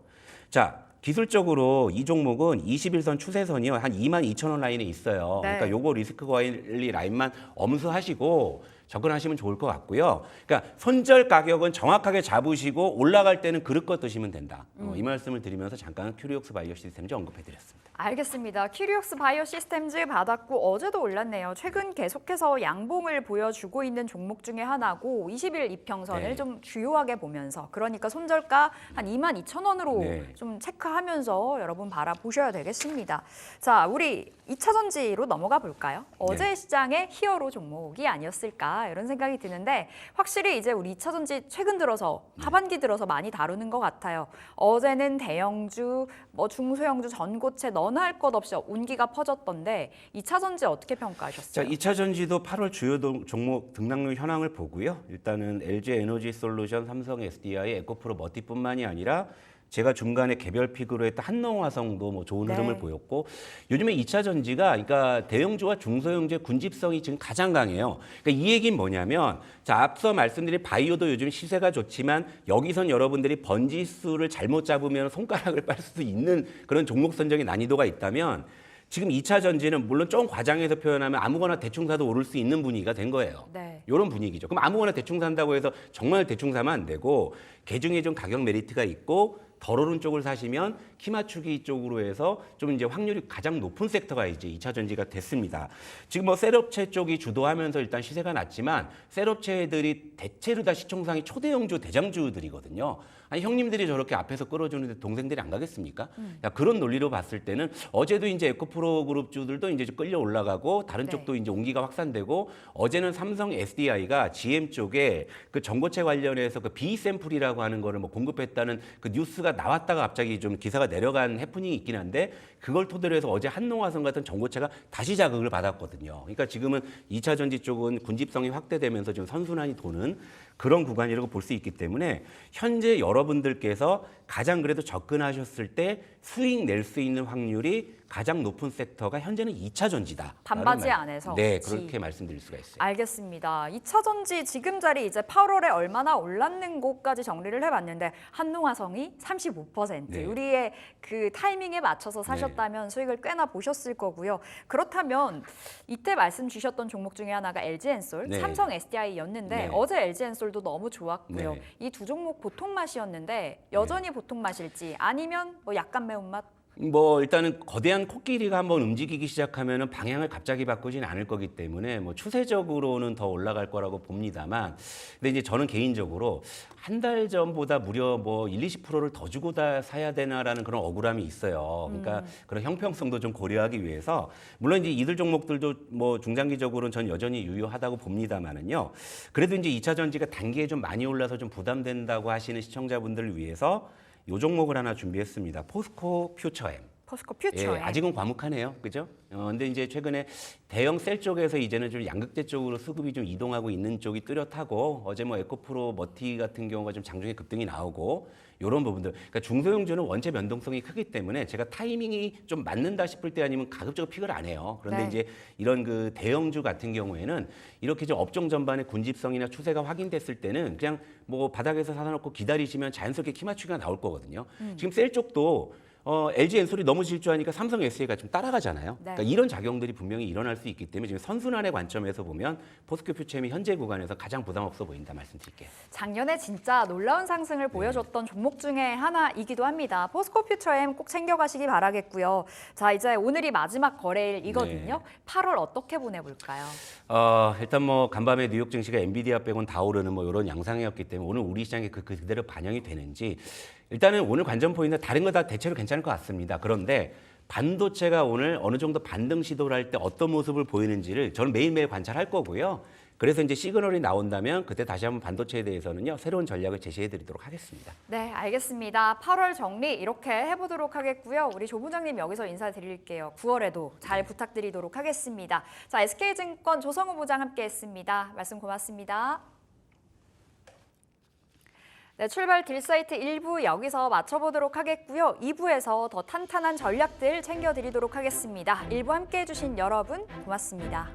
자, 기술적으로 이 종목은 21선 추세선이요. 한 22,000원 라인에 있어요. 네. 그러니까 요거 리스크 관리 라인만 엄수하시고 접근하시면 좋을 것 같고요. 그러니까 손절 가격은 정확하게 잡으시고 올라갈 때는 그릇껏 드시면 된다. 이 말씀을 드리면서 잠깐 큐리옥스 바이오 시스템즈 언급해드렸습니다. 알겠습니다. 큐리옥스 바이오 시스템즈 받았고 어제도 올랐네요. 최근 계속해서 양봉을 보여주고 있는 종목 중에 하나고 20일 이평선을 네. 좀 주요하게 보면서 그러니까 손절가 한 22,000원으로 네. 좀 체크하면서 여러분 바라보셔야 되겠습니다. 자, 우리 2차 전지로 넘어가 볼까요? 어제 시장의 히어로 종목이 아니었을까 이런 생각이 드는데 확실히 이제 우리 2차 전지 최근 들어서 하반기 들어서 많이 다루는 것 같아요. 어제는 대형주, 뭐 중소형주, 전고체 너나 할 것 없이 운기가 퍼졌던데 2차 전지 어떻게 자, 평가하셨어요? 2차 전지도 8월 주요 종목 등락률 현황을 보고요. 일단은 LG 에너지 솔루션, 삼성 SDI, 에코프로 머티뿐만이 아니라 제가 중간에 개별 픽으로 했던 한농화성도 뭐 좋은 네. 흐름을 보였고 요즘에 2차 전지가 그러니까 대형주와 중소형주의 군집성이 지금 가장 강해요. 그러니까 이 얘기는 뭐냐면 자, 앞서 말씀드린 바이오도 요즘 시세가 좋지만 여기선 여러분들이 번지수를 잘못 잡으면 손가락을 빨 수도 있는 그런 종목 선정의 난이도가 있다면 지금 2차 전지는 물론 좀 과장해서 표현하면 아무거나 대충 사도 오를 수 있는 분위기가 된 거예요. 네. 이런 분위기죠. 그럼 아무거나 대충 산다고 해서 정말 대충 사면 안 되고 개중에 좀 가격 메리트가 있고 덜 오른 쪽을 사시면 키 맞추기 쪽으로 해서 좀 이제 확률이 가장 높은 섹터가 이제 2차 전지가 됐습니다. 지금 뭐 셀업체 쪽이 주도하면서 일단 시세가 낮지만 셀업체들이 대체로 다 시총상이 초대형주 대장주들이거든요. 아니 형님들이 저렇게 앞에서 끌어주는데 동생들이 안 가겠습니까? 야, 그런 논리로 봤을 때는 어제도 이제 에코프로 그룹주들도 이제 좀 끌려 올라가고 다른 네. 쪽도 이제 온기가 확산되고 어제는 삼성 SDI가 GM 쪽에 그 전고체 관련해서 그 B 샘플이라고 하는 거를 뭐 공급했다는 그 뉴스가 나왔다가 갑자기 좀 기사가 내려간 해프닝이 있긴 한데 그걸 토대로 해서 어제 한농화성 같은 전고체가 다시 자극을 받았거든요. 그러니까 지금은 2차 전지 쪽은 군집성이 확대되면서 좀 선순환이 도는 그런 구간이라고 볼 수 있기 때문에 현재 여러분들께서 가장 그래도 접근하셨을 때 수익 낼 수 있는 확률이 가장 높은 섹터가 현재는 2차 전지다. 반바지 안에서. 네, 그렇게 말씀드릴 수가 있어요. 알겠습니다. 2차 전지 지금 자리 이제 8월에 얼마나 올랐는고까지 정리를 해봤는데 한농화성이 35%. 네. 우리의 그 타이밍에 맞춰서 사셨다면 수익을 꽤나 보셨을 거고요. 그렇다면 이때 말씀 주셨던 종목 중에 하나가 LG엔솔, 네. 삼성 SDI였는데 네. 어제 LG엔솔도 너무 좋았고요. 네. 이 두 종목 보통 맛이었는데 여전히 보통 맛일지 아니면 뭐 약간 매운맛? 뭐 일단은 거대한 코끼리가 한번 움직이기 시작하면은 방향을 갑자기 바꾸진 않을 거기 때문에 뭐 추세적으로는 더 올라갈 거라고 봅니다만, 근데 이제 저는 개인적으로 한 달 전보다 무려 뭐 1-20%를 더 주고 다 사야 되나라는 그런 억울함이 있어요. 그러니까 그런 형평성도 좀 고려하기 위해서, 물론 이제 이들 종목들도 뭐 중장기적으로는 전 여전히 유효하다고 봅니다만은요. 그래도 이제 2차 전지가 단기에 좀 많이 올라서 좀 부담된다고 하시는 시청자분들을 위해서 요 종목을 하나 준비했습니다. 포스코 퓨처엠. 포스코 퓨처. 예, 아직은 과묵하네요, 그죠? 근데 이제 최근에 대형 셀 쪽에서 이제는 좀 양극재 쪽으로 수급이 좀 이동하고 있는 쪽이 뚜렷하고, 어제 뭐 에코프로 머티 같은 경우가 좀 장중에 급등이 나오고 이런 부분들. 그러니까 중소형주는 원체 변동성이 크기 때문에 제가 타이밍이 좀 맞는다 싶을 때 아니면 가급적 픽을 안 해요. 그런데 네. 이제 이런 그 대형주 같은 경우에는 이렇게 좀 업종 전반의 군집성이나 추세가 확인됐을 때는 그냥 뭐 바닥에서 사다 놓고 기다리시면 자연스럽게 키 맞추기가 나올 거거든요. 지금 셀 쪽도 LG엔솔이 너무 질주하니까 삼성 SDI가 좀 따라가잖아요. 네. 그러니까 이런 작용들이 분명히 일어날 수 있기 때문에 지금 선순환의 관점에서 보면 포스코 퓨처엠이 현재 구간에서 가장 부담 없어 보인다 말씀드릴게요. 작년에 진짜 놀라운 상승을 보여줬던 종목 중에 하나이기도 합니다. 포스코 퓨처엠 꼭 챙겨가시기 바라겠고요. 자, 이제 오늘이 마지막 거래일이거든요. 8월 어떻게 보내볼까요? 일단 뭐 간밤에 뉴욕 증시가 엔비디아 빼곤 다 오르는 뭐 이런 양상이었기 때문에 오늘 우리 시장에 그대로 반영이 되는지, 일단은 오늘 관전 포인트 다른 거 다 대체로 괜찮을 것 같습니다. 그런데 반도체가 오늘 어느 정도 반등 시도를 할 때 어떤 모습을 보이는지를 저는 매일매일 관찰할 거고요. 그래서 이제 시그널이 나온다면 그때 다시 한번 반도체에 대해서는요, 새로운 전략을 제시해 드리도록 하겠습니다. 네, 알겠습니다. 8월 정리 이렇게 해보도록 하겠고요. 우리 조 부장님 여기서 인사드릴게요. 9월에도 잘 부탁드리도록 하겠습니다. 자, SK증권 조성우 부장 함께했습니다. 말씀 고맙습니다. 네, 출발 딜사이트 1부 여기서 마쳐보도록 하겠고요. 2부에서 더 탄탄한 전략들 챙겨드리도록 하겠습니다. 1부 함께해 주신 여러분 고맙습니다.